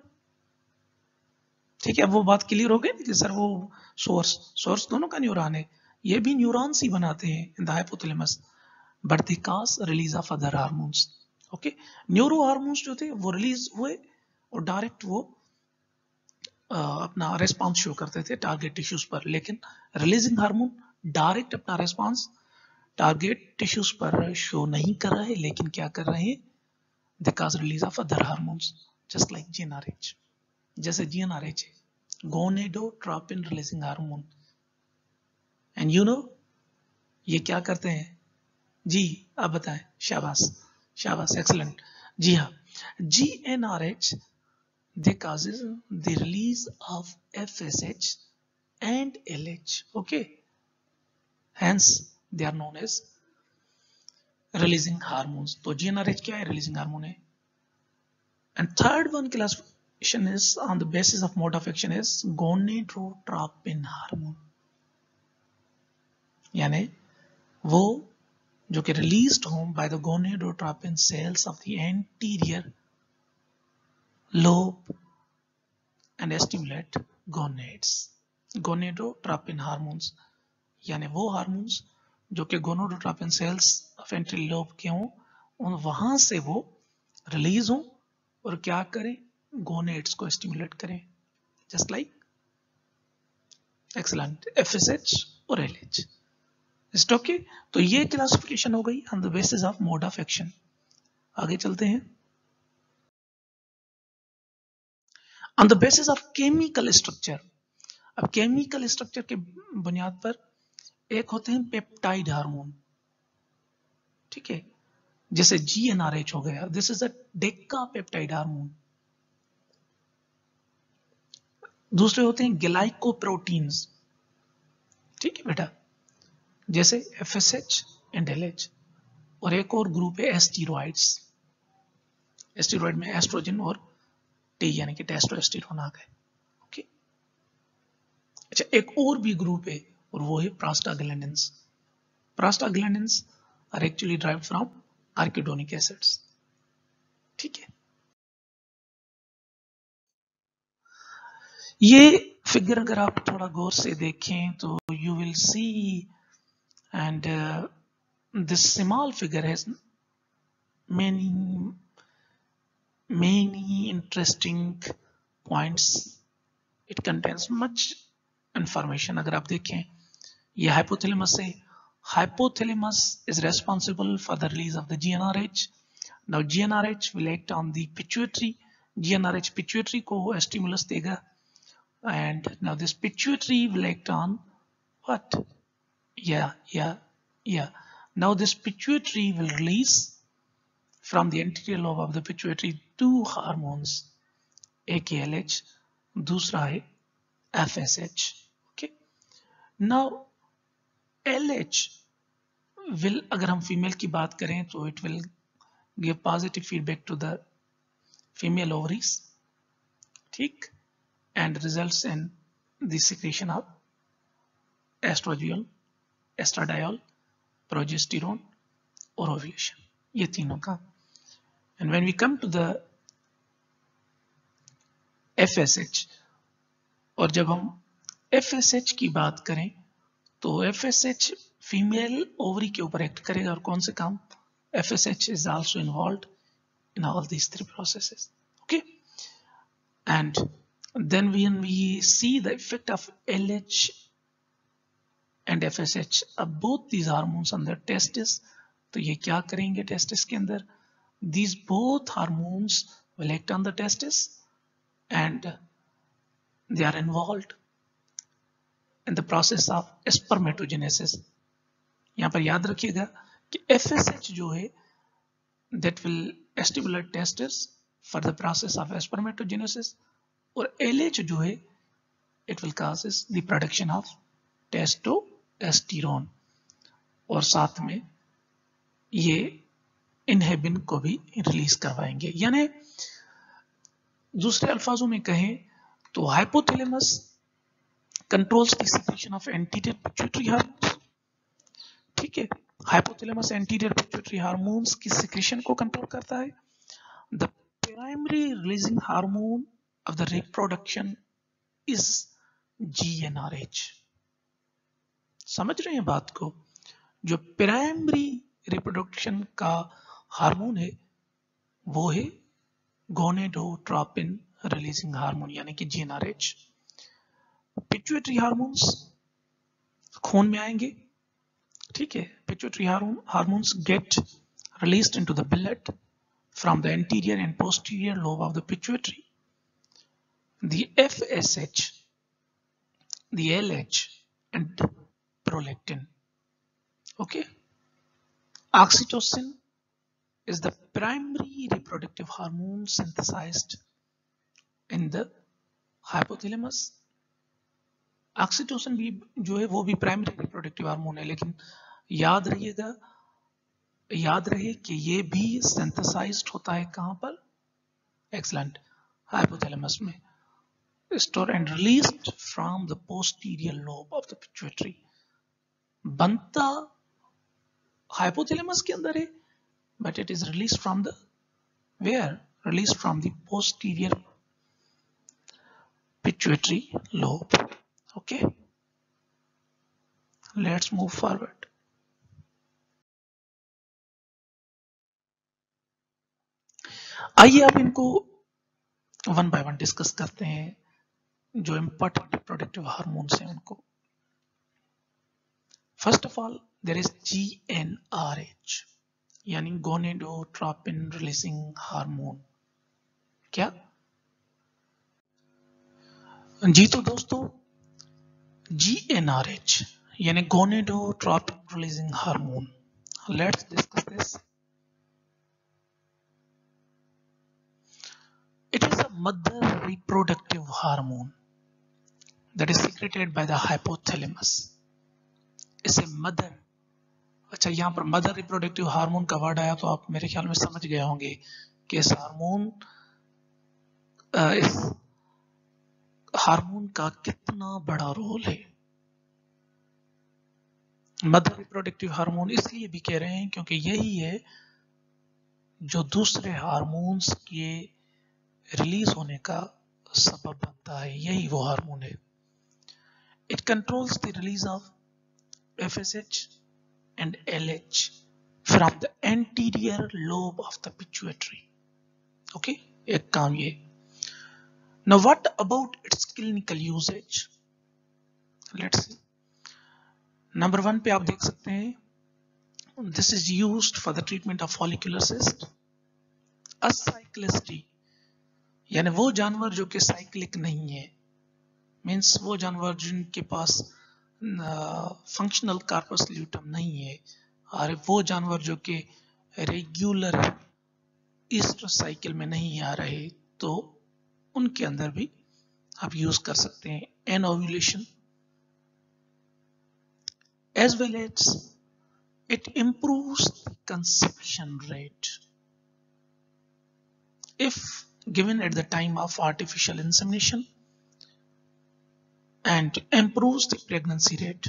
[SPEAKER 1] ठीक है, अब वो बात क्लियर हो गई कि सर वो सोर्स दोनों का न्यूरॉन है, ये भी न्यूरॉन्स ही बनाते हैं in the hypothalamus, but they cause release of other hormones. Okay, neuro hormones जो थे वो रिलीज हुए और डायरेक्ट वो अपना रेस्पॉन्स शो करते थे टारगेट टिश्यूज पर. लेकिन रिलीजिंग हार्मोन डायरेक्ट अपना रेस्पॉन्स टारगेट टिश्यूज पर शो नहीं कर रहे, लेकिन क्या कर रहे हैं, they cause release of other hormones just like GnRH. जैसे जीएनआरएच है gonadotropin releasing hormone, and you know ये क्या करते हैं जी, आप बताएं. शाबाश शाबाश, एक्सीलेंट. जी हाँ, GnRH they causes the release of FSH and LH. Okay, hence they are known as releasing hormones. तो GnRH क्या है? releasing hormone है. And third one classification is on the basis of mode of action is gonadotropin hormone. यानी वो जो कि released हो by the gonadotropin cells of the anterior lobe and stimulate gonads. Gonadotropin hormones यानी वो hormones जो कि गोनाडोट्रोपिन सेल्स ऑफ एंट्रियल लोब के हों, उन वहां से वो रिलीज हों और क्या करें, गोनेड्स को स्टिमुलेट करें, जस्ट लाइक एक्सीलेंट एफएसएच और एलएच. It's okay. तो ये क्लासिफिकेशन हो गई on the basis of mode of action. आगे चलते हैं. On the basis of chemical structure. अब केमिकल स्ट्रक्चर के बुनियाद पर एक होते हैं पेप्टाइड हार्मोन. ठीक है, जैसे जीएनआरएच हो गया, this is a Deka peptide hormone. दूसरे होते हैं ग्लाइकोप्रोटीन्स. ठीक है बेटा, जैसे एफएसएच एंड एलएच. और एक और ग्रुप है एस्टेरॉइड्स. एस्टेरॉइड में एस्ट्रोजन और टी यानी कि टेस्टोस्टेरोन आ गए. ओके, अच्छा, एक और भी ग्रुप है और वो है prostaglandins. Prostaglandins are actually derived from arachidonic acids. ठीक है, ये फिगर अगर आप थोड़ा गौर से देखें तो you will see, and this small figure has many interesting points. It contains much information. अगर आप देखें, ये हाइपोथैलेमस है. Hypothalamus is responsible for the release of the GnRH. Now GnRH will act on the pituitary. GnRH pituitary को stimulus देगा, and now this pituitary will act on what? Yeah. Now this pituitary will release from the anterior lobe of the pituitary two hormones, एक है LH, दूसरा है FSH. Okay. Now LH will, अगर हम female की बात करें तो it will give positive feedback to the female ovaries, ठीक, and results in the secretion of estradiol, progesterone और ovulation. ये तीनों का. And when we come to the FSH, और जब हम FSH की बात करें तो FSH फीमेल ओवरी के ऊपर एक्ट करेगा. और कौन से काम? FSH is also involved in all these three processes. Okay, and then when we see the effect of LH and FSH. अब both these hormones under testis, तो ये क्या करेंगे testis के अंदर? These both hormones will act on the testis and they are involved in the process of spermatogenesis. यहाँ पर याद रखिएगा कि FSH जो है that will stimulate testis for the process of spermatogenesis, और LH जो है it will causes the production of testosterone, और साथ में ये इनहिबिन को भी रिलीज करवाएंगे। यानी दूसरे अल्फाजों में कहें तो hypothalamus controls the secretion of anterior pituitary hormones, ठीक है। हाइपोथैलेमस एंटीरियर पिट्यूटरी हार्मोन्स की सिक्रीशन को कंट्रोल करता है। The primary releasing hormone of the reproduction is GnRH। समझ रहे हैं बात को? जो प्राइमरी रिप्रोडक्शन का हार्मोन है वो है गोनेडोट्रोपिन रिलीजिंग हार्मोन यानी कि GnRH। पिट्यूटरी हार्मोन्स खून में आएंगे, ठीक है। Pituitary hormones get released into the blood from the anterior and posterior lobe of the pituitary. The FSH, the LH and prolactin. Okay. Oxytocin is the primary reproductive hormone synthesized in the hypothalamus. Oxytocin भी जो है वो भी primary reproductive hormone है, लेकिन याद रहे कि ये भी सिंथेसाइज्ड होता है कहां पर? एक्सलेंट, हाइपोथैलेमस में। Store and released from the posterior lobe of the pituitary. बनता हाइपोथैलेमस के अंदर है, but it is release from the where? Release from the posterior pituitary lobe. Okay, let's move forward. आइए अब इनको वन बाय वन डिस्कस करते हैं, जो इंपॉर्टेंट रिप्रोडक्टिव हार्मोन्स हैं उनको। First of all there is GnRH यानी गोनेडोट्रोपिन रिलीजिंग हार्मोन। क्या जी? तो दोस्तों GnRH यानी gonadotropin releasing hormone, let's discuss this. It is a mother reproductive hormone that is secreted by the hypothalamus. इसे mother, अच्छा यहाँ पर मदर रिप्रोडक्टिव हार्मोन का वर्ड आया तो आप मेरे ख्याल में समझ गए होंगे कि इस हार्मोन का कितना बड़ा रोल है। मदर रिप्रोडक्टिव हार्मोन इसलिए भी कह रहे हैं क्योंकि यही है जो दूसरे हार्मोन्स के रिलीज होने का सबब बनता है, यही वो हार्मोन है। It controls the release of FSH and LH from the anterior lobe of the pituitary. Okay, एक काम ये। Now what about its clinical usage? Let's see. Number 1 पे आप देख सकते हैं, this is used for the treatment of follicular cyst, acyclicity यानी वो जानवर जो कि साइक्लिक नहीं है, मीन्स वो जानवर जिनके पास फंक्शनल कार्पस ल्यूटम नहीं है, और वो जानवर जो कि रेगुलर ईस्टर साइकिल में नहीं आ रहे, तो उनके अंदर भी आप यूज कर सकते हैं। An ovulation as well as it improves the conception rate if given at the time of artificial insemination and improves the pregnancy rate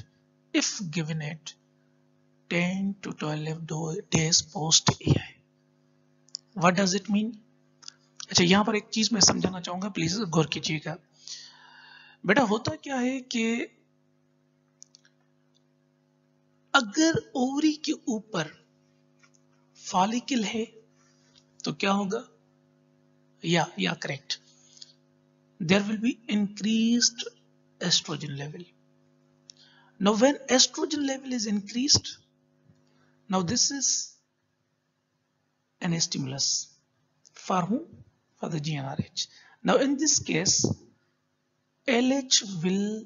[SPEAKER 1] if given at 10 to 12 days post AI. What does it mean? अच्छा, यहाँ पर एक चीज मैं समझाना चाहूंगा, please गौर कीजिएगा। बेटा होता क्या है कि अगर ओवरी के ऊपर फॉलिकल है तो क्या होगा? या correct, there will be increased estrogen level. Now when estrogen level is increased, now this is an stimulus for whom? For the GnRH. Now in this case LH will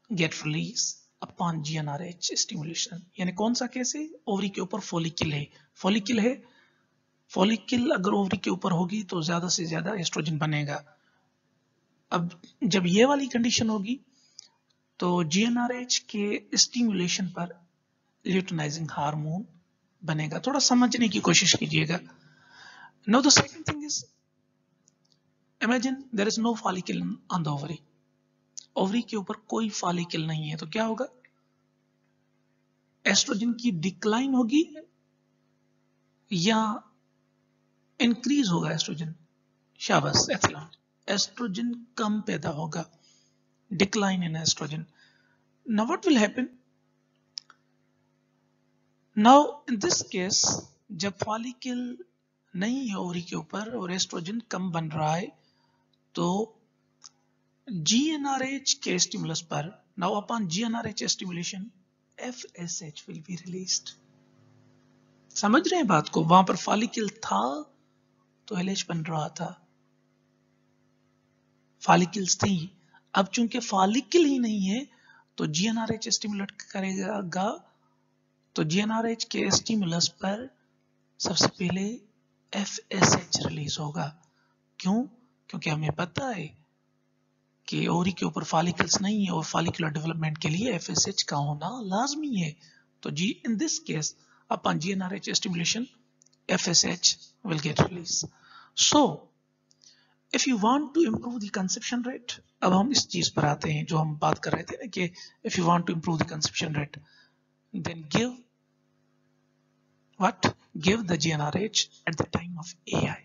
[SPEAKER 1] get released upon GnRH stimulation. यानी कौन सा case है? Ovary के ऊपर follicle है, follicle है, follicle अगर ovary के ऊपर होगी तो ज्यादा से ज्यादा एस्ट्रोजन बनेगा। अब जब ये वाली कंडीशन होगी तो GnRH के स्टिमुलेशन पर ल्यूटिनाइजिंग हार्मोन बनेगा। थोड़ा समझने की कोशिश कीजिएगा। Now the second thing is, imagine there is no follicle on the ovary. Ovary के ऊपर कोई फॉलिकल नहीं है तो क्या होगा? एस्ट्रोजन की डिक्लाइन होगी या इंक्रीज होगा एस्ट्रोजन? शाबाश, एक्सीलेंट। एस्ट्रोजन कम पैदा होगा, decline in estrogen. Now what will happen? Now in this case जब फॉलिकल नहीं है ओवरी के ऊपर और एस्ट्रोजन कम बन रहा है तो GnRH के स्टिमुलस पर, now upon GnRH stimulation FSH will be released। समझ रहे हैं बात को? वहां पर फॉलिकल था तो LH बन रहा था, फॉलिकल्स थी। अब चूंकि फॉलिकल ही नहीं है तो GnRH स्टिमुलेट करेगा, तो GnRH के स्टिमुलस पर सबसे पहले FSH रिलीज होगा। क्यों? क्योंकि हमें पता है कि ओवरी के ऊपर फॉलिकल्स नहीं है और फॉलिकुलर डेवलपमेंट के लिए FSH का होना लाजमी है। तो इन this case upon GnRH stimulation FSH will get released. So if you want to improve the conception rate, अब हम इस चीज पर आते हैं जो हम बात कर रहे थे ना कि if you want to improve the conception rate, then give what? Give the GnRH at the time of AI.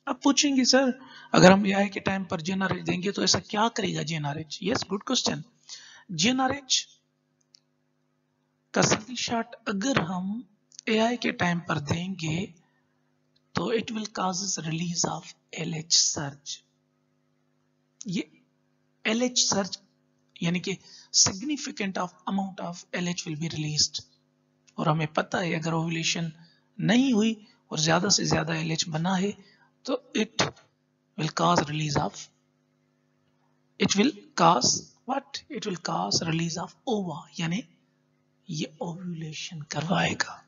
[SPEAKER 1] अब पूछेंगे सर अगर हम AI के टाइम पर GnRH देंगे तो ऐसा क्या करेगा GnRH? Yes, good question. GnRH का सिंगल शॉट अगर हम AI के टाइम पर देंगे तो it will causes release of LH surge. ये LH सर्ज यानी कि significant of amount of LH will be released. और हमें पता है अगर ओव्यूलेशन नहीं हुई और ज्यादा से ज्यादा LH बना है तो it will cause release of, it will cause what? It will cause release of ova, यानी ये ओव्यूलेशन करवाएगा।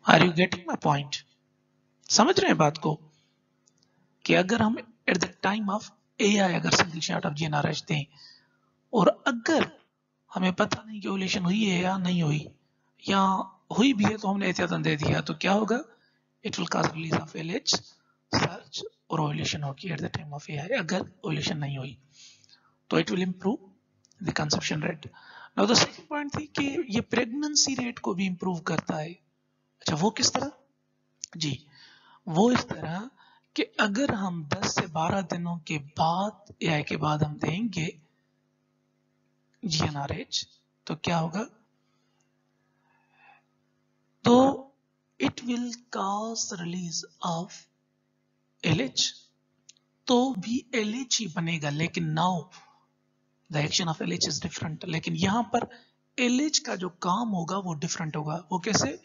[SPEAKER 1] Are you getting my point? समझ रहे हैं बात को कि अगर हम at the time of AI अगर सिंगल शॉट ऑफ GnRH दें और अगर हमें पता नहीं कि ओव्यूलेशन हुई है या नहीं हुई, या हुई भी है तो हमने एहतियातन दे दिया, तो क्या होगा? It will cause release of LH search और ओव्यूलेशन होगी eight the time of AI। अगर ओव्यूलेशन नहीं हुई तो it will improve the conception rate. Now the second point थी कि ये प्रेगनेंसी रेट को भी इंप्रूव करता है। अच्छा, वो किस तरह? जी, वो इस तरह कि अगर हम 10 से 12 दिनों के बाद AI के बाद हम देंगे GnRH तो क्या होगा? तो it will cause release of LH, तो भी LH ही बनेगा, लेकिन now the action of LH is different. लेकिन यहां पर LH का जो काम होगा वो डिफरेंट होगा। वो कैसे?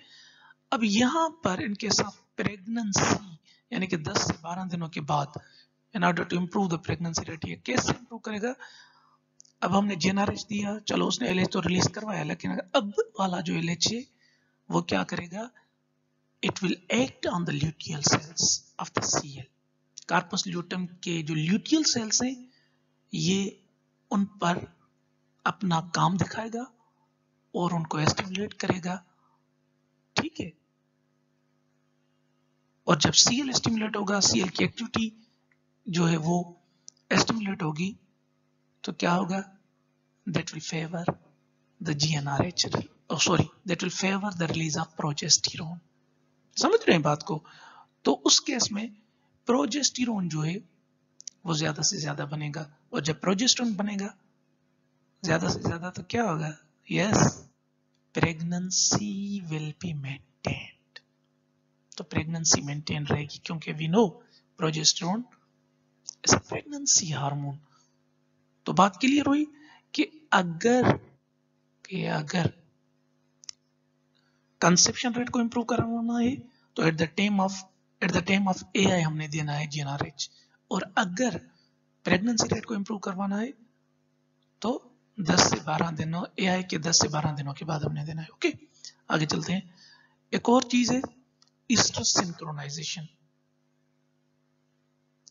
[SPEAKER 1] अब यहां पर इन केस ऑफ प्रेगनेंसी यानी कि 10 से 12 दिनों के बाद in order to improve the pregnancy rate, ये कैसे इंप्रूव करेगा? अब हमने GnRH दिया, चलो उसने LH तो रिलीज करवाया, लेकिन अब वाला जो LH है वो क्या करेगा? It will act on the luteal cells of the CL। Corpus luteum के जो ल्यूटियल सेल्स हैं ये उन पर अपना काम दिखाएगा और उनको स्टिमुलेट करेगा, ठीक है। और जब CL स्टिमुलेट होगा, CL की एक्टिविटी जो है वो स्टिमुलेट होगी, तो क्या होगा? That will favour the GnRH, sorry, that will favour the release of progesterone. समझ रहे हैं बात को? तो उस केस में प्रोजेस्टेरोन जो है वो ज्यादा से ज्यादा बनेगा, और जब प्रोजेस्टेरोन बनेगा ज्यादा से ज्यादा तो क्या होगा? Yes, pregnancy will be maintained. तो प्रेगनेंसी मेंटेन रहेगी क्योंकि we know progesterone is a pregnancy hormone. तो बात क्लियर हुई कि अगर कि अगर कंसेप्शन रेट को इंप्रूव करवाना है तो at the time of AI हमने देना है जीएनआरएच, और अगर प्रेगनेंसी रेट को इंप्रूव करवाना है तो 10 से 12 दिनों, एआई के 10 से 12 दिनों के बाद हमने देना है। ओके, आगे चलते हैं। एक और चीज है ईस्ट्रस सिंक्रोनाइजेशन,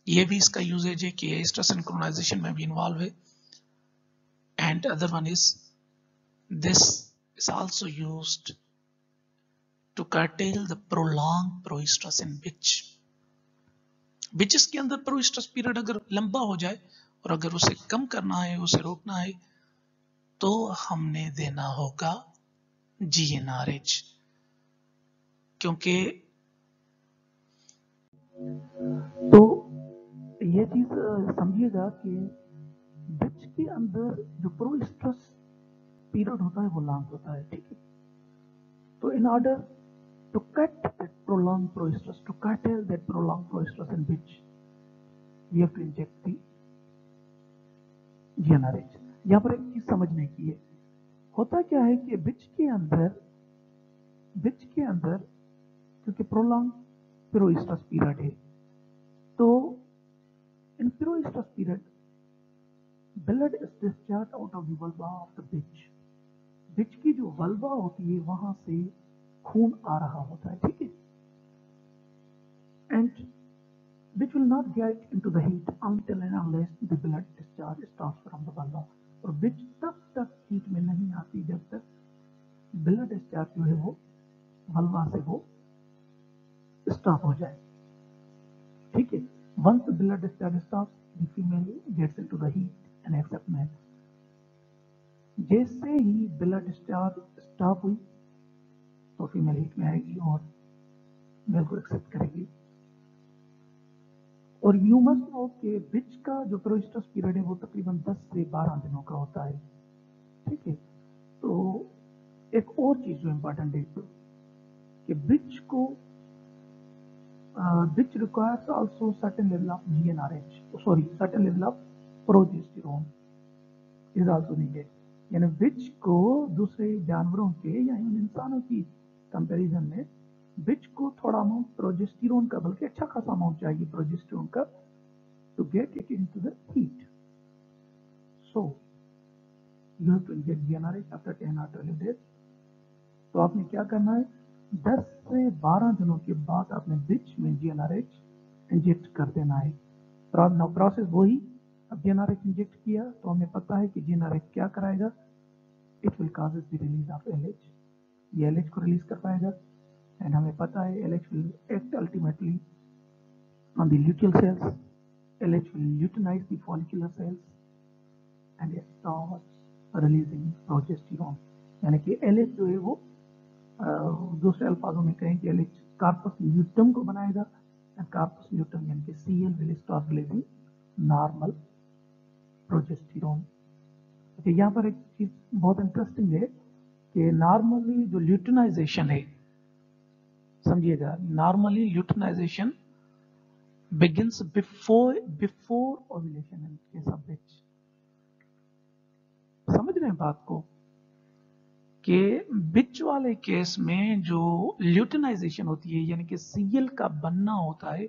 [SPEAKER 1] ये भी इसका यूजेज है कि ईस्ट्रस सिंक्रोनाइजेशन में भी इन्वॉल्व है। And other one is this is also used to curtail the prolonged proestrus in bitches के अंदर प्रोइस्ट्रस पीरियड अगर लंबा हो जाए और अगर उसे कम करना है, उसे रोकना है, तो हमने देना होगा जीएनआरएच। क्योंकि तो ये चीज समझिएगा कि बिच के अंदर जो प्रोइस्ट्रस पीरियड होता है वो लॉन्ग होता है, ठीक है। तो in order to cut that prolonged proestrus, to curtail that prolonged proestrus in bitch, we have to inject the GnRH। यहाँ पर एक चीज समझने की है, होता क्या है कि बिच के अंदर क्योंकि prolonged proestrus period है, तो in proestrus period blood is discharged out of the vulva of the bitch। बिच की जो वल्वा होती है वहां से खून आ रहा होता है, ठीक है। And which will not get into the heat until and unless the blood discharge stops from the vulva। और बिच तब तक हीट में नहीं आती जब तक ब्लड डिस्चार्ज जो है वो वल्वा से वो स्टॉप हो जाए, ठीक है। Once the blood discharge stops, the female gets into the heat and accept male। जैसे ही ब्लड डिस्चार्ज स्टॉप हुई तो फीमेल हीट में आएगी और मेल को एक्सेप्ट करेगी। और यू मस्ट नो कि बिच का जो प्रोइस्ट्रस पीरियड है वो तकरीबन 10 से 12 दिनों का होता है, ठीक है। तो एक और चीज जो इम्पोर्टेंट है कि bitch requires also certain level of GnRH, sorry certain level of progesterone is also needed. यानी बिच को दूसरे जानवरों के या इंसानों की कंपैरिजन में बिच को थोड़ा अमाउंट प्रोजेस्टेरोन का, बल्कि अच्छा खासा अमाउंट चाहिए प्रोजेस्टेरोन का, to get it into the heat. So you have to inject GnRH after 10 or 12 days। तो आपने क्या करना है, 10 से 12 दिनों के बाद आपने बिच में जीएनआरएच इंजेक्ट कर देना है। प्रोसेस वही। अब जीएनआरएच इंजेक्ट किया तो हमें पता है कि जीएनआरएच क्या कराएगा, it will causes the release of LH, ये एलएच को रिलीज कर पाएगा। एंड हमें पता है LH will act ultimately on the luteal cells, LH will luteinize the follicular cells and it starts releasing progesterone. यानी कि एलएच जो है वो दूसरे अल्फाजों में कहें कि एलएच कार्पस ल्यूटम को बनाएगा, एंड कार्पस ल्यूटम यानी कि CL will start releasing normal progesterone. अच्छा, यहाँ पर एक चीज बहुत इंटरेस्टिंग है कि नॉर्मली जो ल्यूटिनाइजेशन है, समझिएगा, normally luteinization begins before ovulation in case of bitch. समझ रहे हैं बात को कि बिच वाले केस में जो ल्यूटिनाइजेशन होती है यानी कि सीएल का बनना होता है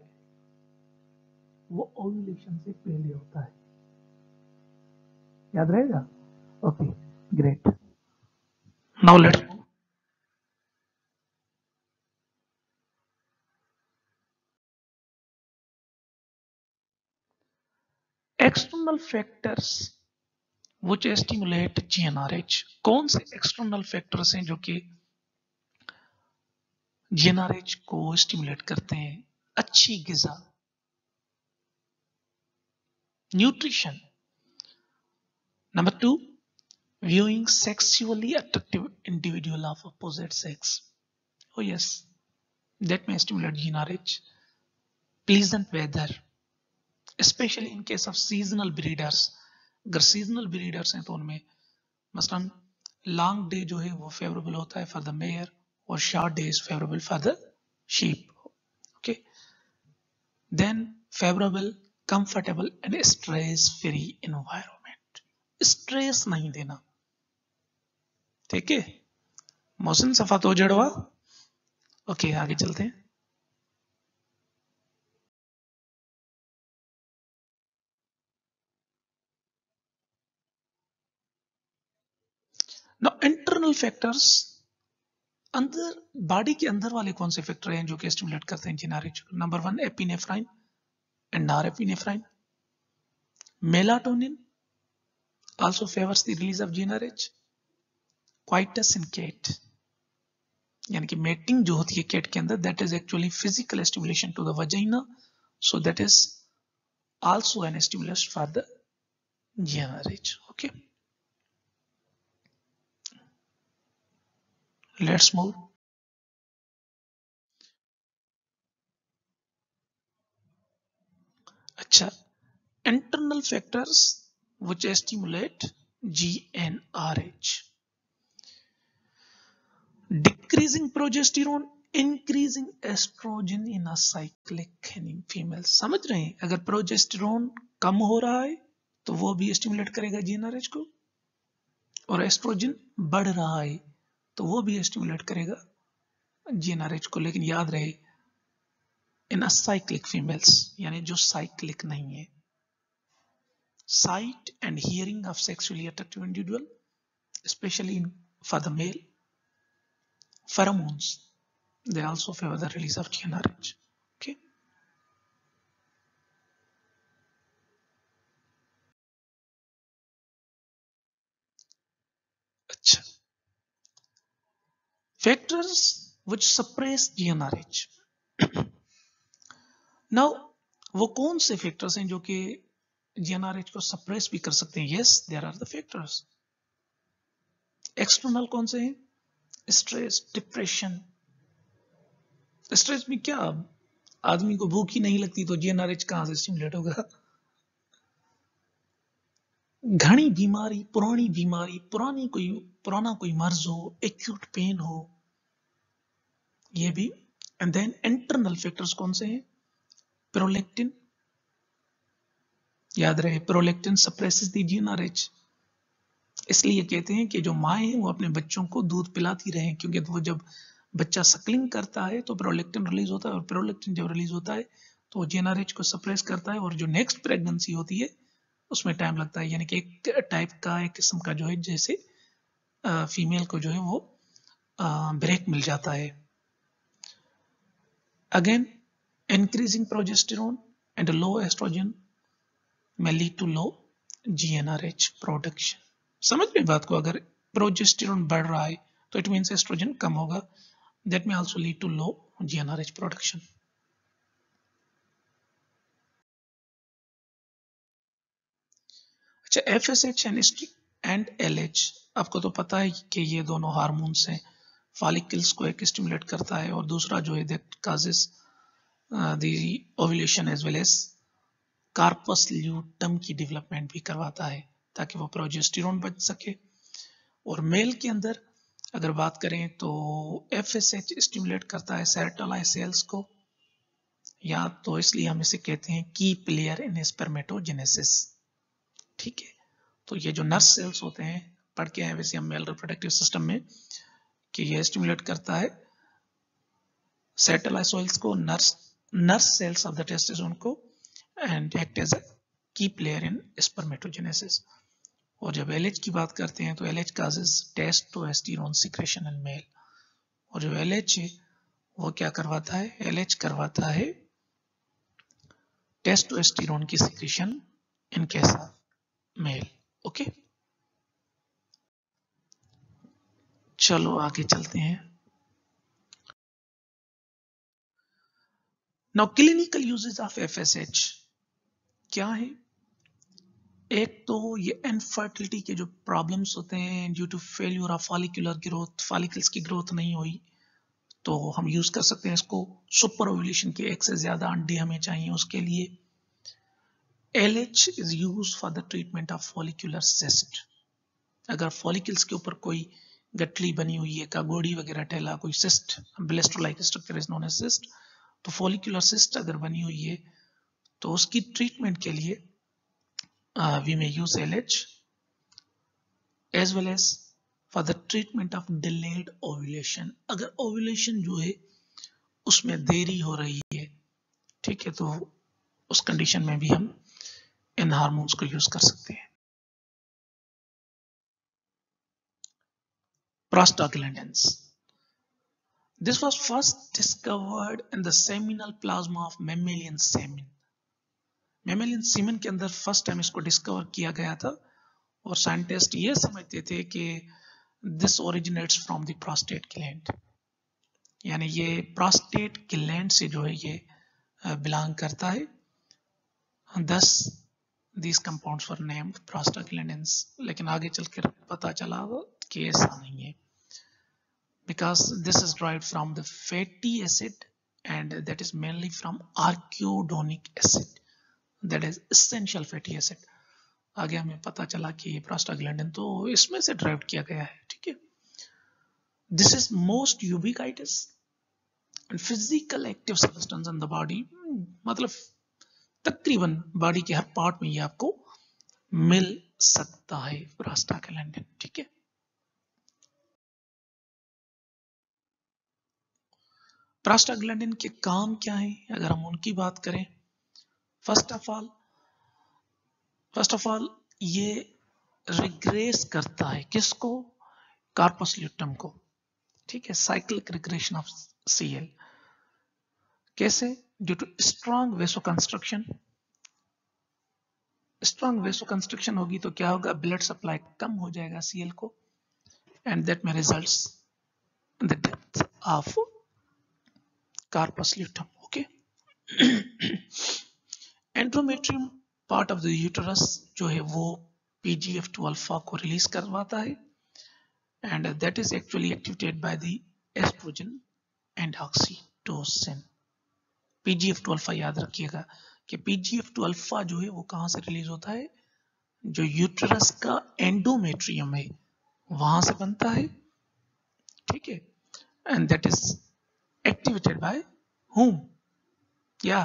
[SPEAKER 1] वो ओव्यूलेशन से पहले होता है, याद रहेगा। Okay, great. Now let's external factors which stimulate GnRH। कौन से एक्सटर्नल फैक्टर्स हैं जो कि GnRH को स्टिमुलेट करते हैं? अच्छी गिजा, nutrition. Number 2, viewing sexually attractive individual of opposite sex। Oh yes, that may stimulate GnRH। pleasant weather, especially in case of seasonal breeders। अगर सीजनल ब्रीडर्स हैं तो उनमें मसलन लॉन्ग डे जो है वो फेवरेबल होता है फॉर द मेयर और short day is favourable for the sheep. Okay, then favourable, comfortable and stress free environment. Stress नहीं देना, ठीक है, मोहसिन सफा तो जड़वा। ओके, आगे चलते हैं। नाउ इंटरनल फैक्टर्स, अंदर बॉडी के अंदर वाले कौन से फैक्टर हैं जो कि स्टिमुलेट करते हैं GnRH? Number 1 epinephrine and नॉरएपिनेफ्राइन। Melatonin also favors the release of GnRH. Coitus in cat, यानी कि मेटिंग जो होती है कैट के अंदर, that is actually physical stimulation to the vagina, so that is also an stimulus for the GnRH. Okay, let's move. अच्छा, internal factors which stimulate GnRH: decreasing progesterone, increasing estrogen in a cyclic in female. समझ रहे हैं? अगर progesterone कम हो रहा है तो वो भी स्टिमुलेट करेगा GnRH को, और एस्ट्रोजन बढ़ रहा है तो वो भी स्टिमुलेट करेगा GnRH को। लेकिन याद रहे, इन असाइक्लिक फीमेल्स, यानी जो साइक्लिक नहीं है। Sight and hearing of sexually attractive individual, especially for the male. Pheromones, they also favor the release of GnRH. Okay. अच्छा, factors which suppress GnRH. Now, वो कौन से फैक्टर्स हैं जो कि GnRH को सप्रेस भी कर सकते हैं? Yes, there are the factors. External कौन से हैं? Stress, depression. स्ट्रेस में क्या, आदमी को भूख ही नहीं लगती तो GnRH कहां से स्टिमुलेट होगा? घनी बीमारी, पुराना कोई मर्ज हो, एक्यूट पेन हो, ये भी। एंड देन इंटरनल फैक्टर्स कौन से हैं? प्रोलेक्टिन, याद रहे प्रोलेक्टिन सप्रेसेस द GnRH। इसलिए कहते हैं कि जो माएँ हैं वो अपने बच्चों को दूध पिलाती रहें, क्योंकि वो जब बच्चा सकलिंग करता है तो प्रोलेक्टिन रिलीज होता है, और प्रोलेक्टिन जब रिलीज होता है तो वो GnRH को सप्रेस करता है, और जो नेक्स्ट प्रेगनेंसी होती है उसमें टाइम लगता है। यानी कि एक टाइप का, एक किस्म का जो है, जैसे फीमेल को जो है वो ब्रेक मिल जाता है। Again, increasing progesterone and low estrogen may lead to low GnRH production. समझ में बात को? अगर प्रोजेस्टेरोन बढ़ रहा है तो इट मीन्स एस्ट्रोजन कम होगा, that may also lead to low GnRH production. अच्छा, FSH एंड LH, आपको तो पता है कि ये दोनों हार्मोन्स हैं, फॉलिकल्स को एक स्टिमुलेट करता है, और दूसरा जो है that causes the ovulation as well as corpus luteum की डेवलपमेंट भी करवाता है, ताकि वो प्रोजेस्टेरोन बच सके। और मेल के अंदर अगर बात करें तो FSH स्टिमुलेट करता है सेरोटोनिन सेल्स को, या तो इसलिए हम इसे कहते हैं की प्लेयर इन स्पर्मेटोजेनेसिस। ठीक है, तो ये जो नर्स सेल्स होते हैं, पढ़ के हैं वैसे हम मेल रिप्रोडक्टिव सिस्टम में, कि ये स्टिमुलेट करता है सेरोटोनिन सेल्स को, nurse cells of the testosterone को, and act as a key player in spermatogenesis. और जब LH की बात करते हैं तो LH causes testosterone secretion in male, और जो LH है वो क्या करवाता है? LH करवाता है टेस्टोस्टेरोन की secretion in case of male. Okay, चलो आगे चलते हैं। Now clinical uses of FSH क्या है? एक तो ये इनफर्टिलिटी के जो प्रॉब्लम्स होते हैं due to failure of follicular growth, follicles की ग्रोथ नहीं हुई, तो हम यूज कर सकते हैं इसको। सुपर ओव्यूलेशन के एक से ज्यादा अंडे हमें चाहिए उसके लिए। LH is use for the treatment of follicular cyst. अगर फॉलिकल्स के ऊपर कोई गठली बनी हुई है, कागोड़ी वगैरह टेला, कोई cyst, blister like structure is known as cyst, तो फॉलिकुलर सिस्ट अगर बनी हुई है तो उसकी ट्रीटमेंट के लिए we may use LH as well as for the treatment of delayed ovulation. अगर ओव्यूलेशन जो है उसमें देरी हो रही है, ठीक है, तो उस कंडीशन में भी हम इन हार्मोन्स को यूज कर सकते हैं। Prostaglandins, this was first discovered in the seminal plasma of mammalian semen. Mammalian semen के अंदर फर्स्ट टाइम इसको डिस्कवर किया गया था, और साइंटिस्ट ये समझते थे कि this originates from the prostate gland, यानी ये प्रोस्टेट ग्लैंड से जो है ये बिलोंग करता है। Thus these compounds were named prostaglandins। लेकिन आगे चलकर पता चला कि ऐसा नहीं है, because this is derived from the fatty acid and that is mainly from arachidonic acid, that is essential fatty acid। आगे हमें पता चला कि प्रोस्टाग्लैंडिन तो इसमें से ड्राइव किया गया है, ठीक है। This is most ubiquitous and physical active substance in the body, मतलब तकरीबन बॉडी के हर पार्ट में ये आपको मिल सकता है प्रोस्टाग्लैंडिन, ठीक है। प्रोस्टाग्लैंडिन के काम क्या है अगर हम उनकी बात करें? फर्स्ट ऑफ ऑल ये रिग्रेस करता है किसको? कार्पस ल्यूटम को, ठीक है। साइक्लिक रिग्रेशन ऑफ सीएल कैसे? Due to strong vasoconstriction. Strong vasoconstriction होगी तो क्या होगा? ब्लड सप्लाई कम हो जाएगा सीएल को, एंड दैट में results in the death of corpus luteum, okay. Endometrium part of the uterus जो है वो PGF2 अल्फा को रिलीज करवाता है, and that is actually activated by the estrogen and oxytocin. PGF2 alpha याद रखिएगा कि PGF2 अल्फा जो है वो कहां से रिलीज होता है? जो यूटेरस का एंडोमेट्रियम है वहां से बनता है, ठीक है, and that is activated by whom? या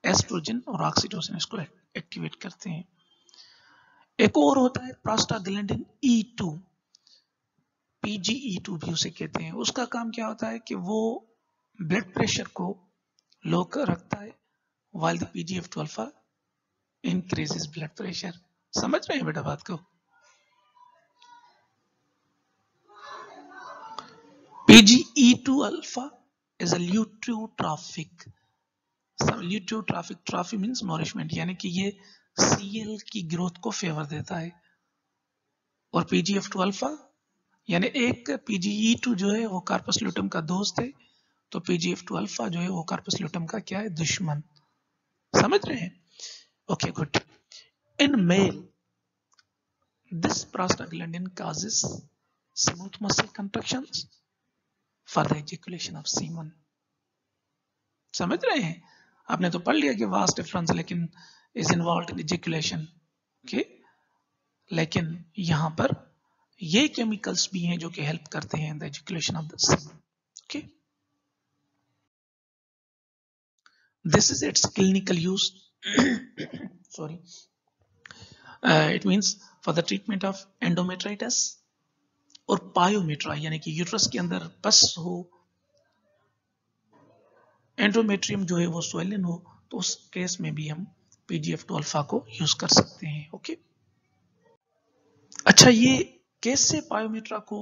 [SPEAKER 1] एस्ट्रोजन और ऑक्सीटोसिन इसको एक्टिवेट करते हैं। एक और होता है प्रोस्टाग्लैंडिन E2, PGE2 भी उसे कहते हैं। उसका काम क्या होता है कि वो ब्लड प्रेशर को लो कर रखता है, while the PGF2 alpha increases blood pressure। समझ रहे हैं बेटा बात को? PGE2 alpha is a luteotrophic. Luteotrophic, trophy means nourishment, यानी कि ये सीएल की ग्रोथ को फेवर देता है। और PGF2 अल्फा यानी एक PGE2 जो है वो कार्पस ल्यूटम का दोस्त है, तो PGF2 अल्फा जो है वो कार्पस ल्यूटम का क्या है? दुश्मन। समझ रहे हैं? Okay, good. In male this prostaglandin causes smooth muscle contractions for the ejaculation of semen। समझ रहे हैं? आपने तो पढ़ लिया कि वास्ट डिफरेंस लेकिन is involve in ejaculation, okay. लेकिन यहां पर ये केमिकल्स भी हैं जो कि हेल्प करते हैं in the ejaculation of the semen, okay. This is it's clinical use sorry it means for the treatment of endometritis और पायोमेट्रा, यानी कि यूट्रस के अंदर पस हो, एंडोमेट्रियम जो है वो स्वेलन हो, तो उस केस में भी हम PGF2 अल्फा को यूज कर सकते हैं, ओके। अच्छा, ये कैसे पायोमेट्रा को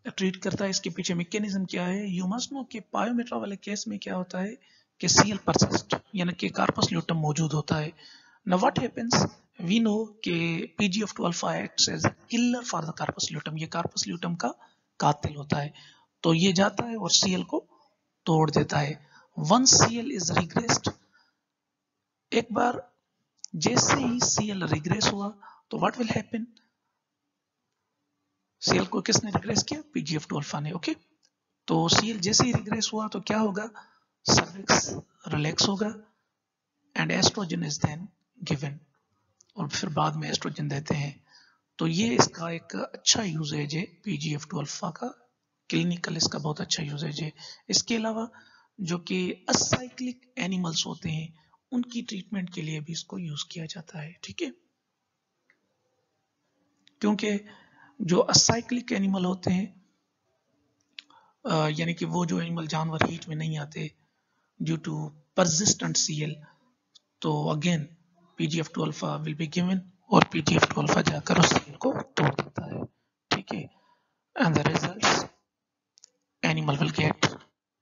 [SPEAKER 1] ट्रीट करता है? इसके पीछे मैकेनिज्म क्या है? यू मस्ट नो कि पायोमेट्रा वाले केस में क्या होता है कि सीएल परसिस्ट, यानी कि कार्पस ल्यूटम मौजूद होता है। Now what happens? We know कि PGF2 alpha acts as a killer for the corpus luteum. ये कार्पस ल्यूटम का कातिल होता है, तो ये जाता है और सीएल को तोड़ देता है। वंस सीएल इज रिग्रेस्ड, एक बार जैसे ही सीएल रिग्रेस हुआ तो व्हाट विल हैपन? सीएल को किसने रिग्रेस किया? PGF2 अल्फा ने, ओके। तो सीएल जैसे ही रिग्रेस हुआ तो क्या होगा? सर्विक्स रिलैक्स होगा and estrogen is then given, और फिर बाद में एस्ट्रोजन देते हैं। तो ये इसका एक अच्छा यूजेज है PGF2 अल्फा का, क्लिनिकल इसका बहुत अच्छा यूजेज है। इसके अलावा जो कि असाइक्लिक एनिमल्स होते हैं उनकी ट्रीटमेंट के लिए भी इसको यूज किया जाता है, ठीक है। क्योंकि जो असाइक्लिक एनिमल होते हैं, यानी कि वो जो एनिमल जानवर हीट में नहीं आते ड्यू टू परसिस्टेंट सीएल, तो again PGF2 alpha will be given और PGF2 अल्फा जाकर उस सीएल को तोड़ देता है, ठीक है, and the results animal will get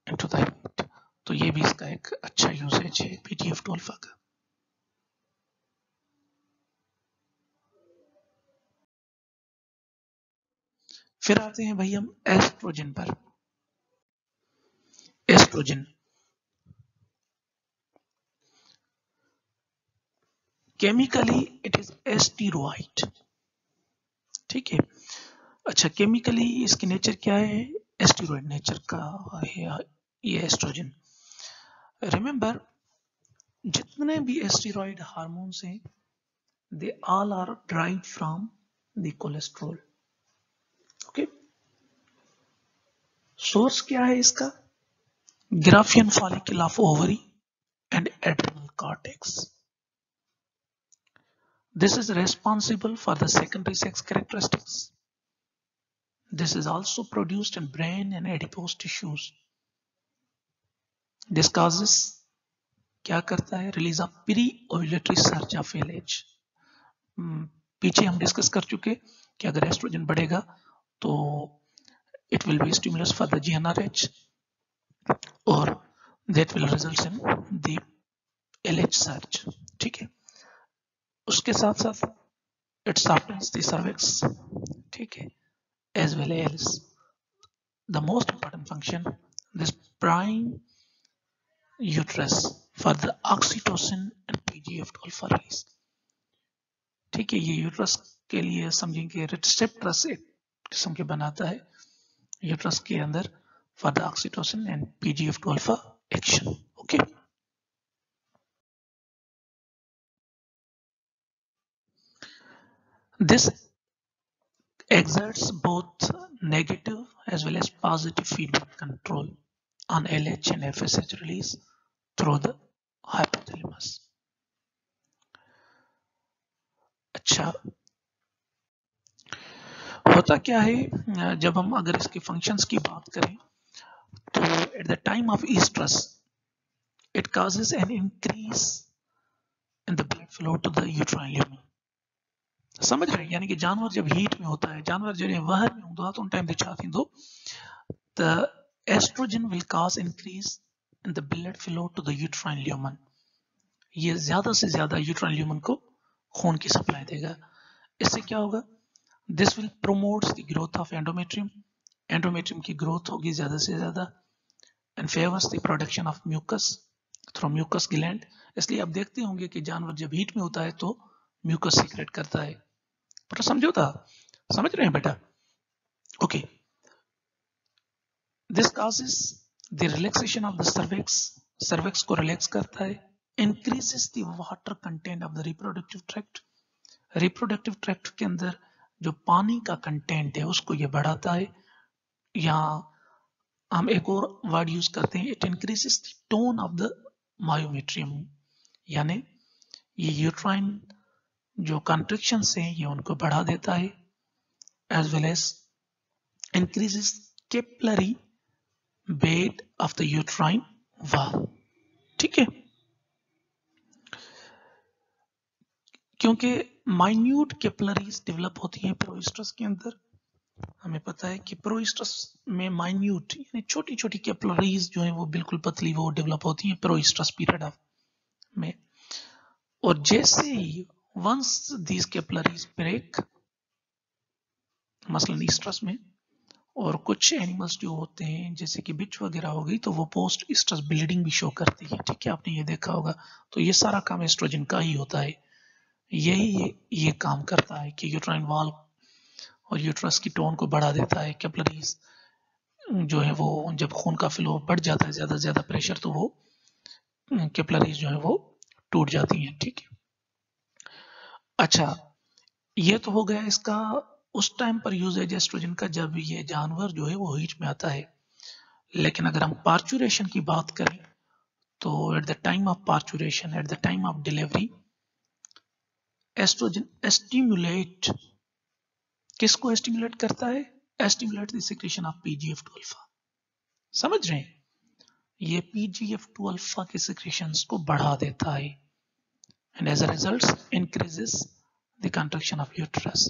[SPEAKER 1] into the heat. तो ये भी इसका एक अच्छा यूसेज है PGF2 अल्फा का। फिर आते हैं भाई हम एस्ट्रोजन पर। Estrogen chemically it is steroid, ठीक है। अच्छा, केमिकली इसकी नेचर क्या है? एस्टेरॉइड नेचर का है ये एस्ट्रोजन। रिमेंबर, जितने भी एस्टेरॉइड हार्मोन्स हैं they all are derived from the cholesterol, okay. Source क्या है इसका? Graafian follicle of ovary and adrenal cortex. This is responsible for the secondary sex characteristics. This is also produced in brain and adipose tissues. This causes क्या करता है? Release of pre-ovulatory surge of LH. पीछे हम discuss कर चुके कि अगर oestrogen बढ़ेगा तो it will be a stimulus for the GnRH और that will result in the LH surge, ठीक है। उसके साथ साथ it softens the cervix, ठीक है, as well as the most important function, this prime uterus for the oxytocin and PGF2 alpha release, ठीक है। ये यूट्रस के लिए समझेंगे रिसेप्टर्स एक किस्म के बनाता है यूट्रस के अंदर for the oxytocin and PGF2 alpha action, okay. This exerts both negative as well as positive feedback control on LH and FSH release through the hypothalamus. अच्छा, होता क्या है जब हम अगर इसके फंक्शंस की बात करें तो at the time of estrus it causes an increase in the blood flow to the uterine lumen. समझ रहे हैं? यानी कि जानवर जब हीट में होता है, जानवर जो वहर में होता है तो उन टाइम दे चाहती दो the estrogen will cause increase in the blood flow to the uterine lumen. ये ज्यादा से ज्यादा यूट्राइन ल्यूमन को खून की सप्लाई देगा। इससे क्या होगा? This will promote the growth of endometrium. Endometrium की ग्रोथ होगी ज्यादा से ज्यादा and favors the production of mucus through mucus gland. इसलिए आप देखते होंगे कि जानवर जब हीट में होता है तो म्यूकस सीक्रेट करता है। बेटा समझौता समझ रहे हैं बेटा? Okay. This causes the relaxation of the cervix. cervix को रिलैक्स करता है। Increases the water content of the reproductive tract. reproductive tract के अंदर जो पानी का कंटेंट है उसको ये बढ़ाता है। या हम एक और वर्ड यूज करते हैं, it increases the tone of the myometrium, यानी ये यूट्राइन जो कॉन्ट्रैक्शंस हैं ये उनको बढ़ा देता है, as well as increases capillary bed of the uterine wall, ठीक है। क्योंकि माइन्यूट कैपिलरीज डेवलप होती हैं प्रोइस्ट्रस के अंदर। हमें पता है कि प्रोइस्ट्रस में माइन्यूट यानी छोटी छोटी कैपिलरीज जो हैं वो बिल्कुल पतली वो डेवलप होती हैं प्रोइस्ट्रस पीरियड ऑफ में। और जैसे ही वंस दीज कैपिलरीज ब्रेक मसलन ईस्ट्रस में, और कुछ एनिमल्स जो होते हैं जैसे कि बिच वगैरह हो गई तो वो पोस्ट ईस्ट्रस ब्लीडिंग भी शो करती है, ठीक है, आपने ये देखा होगा। तो ये सारा काम एस्ट्रोजन का ही होता है। यही ये काम करता है कि यूट्राइन वॉल और यूट्रस की टोन को बढ़ा देता है। कैपिलरीज जो है वो जब खून का फ्लो बढ़ जाता है ज्यादा ज्यादा प्रेशर तो वो कैपिलरीज जो है वो टूट जाती हैं, ठीक है। अच्छा, ये तो हो गया इसका उस टाइम पर यूजेज एस्ट्रोजन का जब ये जानवर जो है वो हीट में आता है। लेकिन अगर हम पार्चुरेशन की बात करें तो at the time of parturition, at the time of delivery, estrogen stimulate किसको स्टिमुलेट करता है? Stimulate the secretion of PGF2 alpha. समझ रहे हैं? ये PGF2 अल्फा के सिक्रेशंस को बढ़ा देता है and as a result increases the contraction of uterus.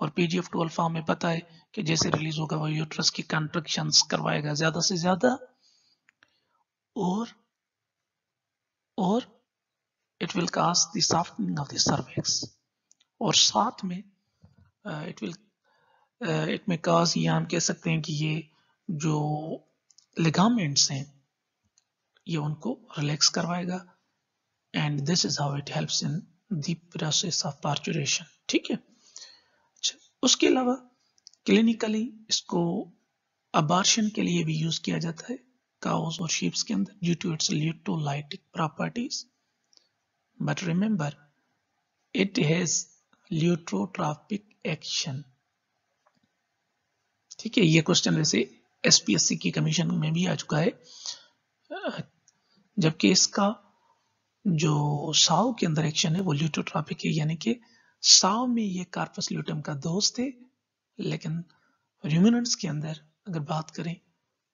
[SPEAKER 1] और PGF2 अल्फा हमें पता है कि जैसे रिलीज होगा वो यूट्रस की कंट्रक्शंस करवाएगा ज्यादा से ज्यादा, और it will cause the softening of the cervix, और साथ में इट में कॉज, ये हम कह सकते हैं कि ये जो लिगामेंट्स हैं ये उनको रिलैक्स करवाएगा and this is how it helps in the process of parturition. ठीक है। अच्छा, उसके अलावा क्लिनिकली इसको अबार्शन के लिए भी यूज किया जाता है काउस और शीप्स के अंदर due to its luteolytic properties, but remember it has luteotropic action. ठीक है, ये क्वेश्चन वैसे SPSC की कमीशन में भी आ चुका है, जबकि इसका जो साव के अंदर एक्शन है वो ल्यूटोट्रॉपिक है, यानी कि साव में ये कार्पस ल्यूटम का दोस्त है, लेकिन रूमिनेंट्स के अंदर अगर बात करें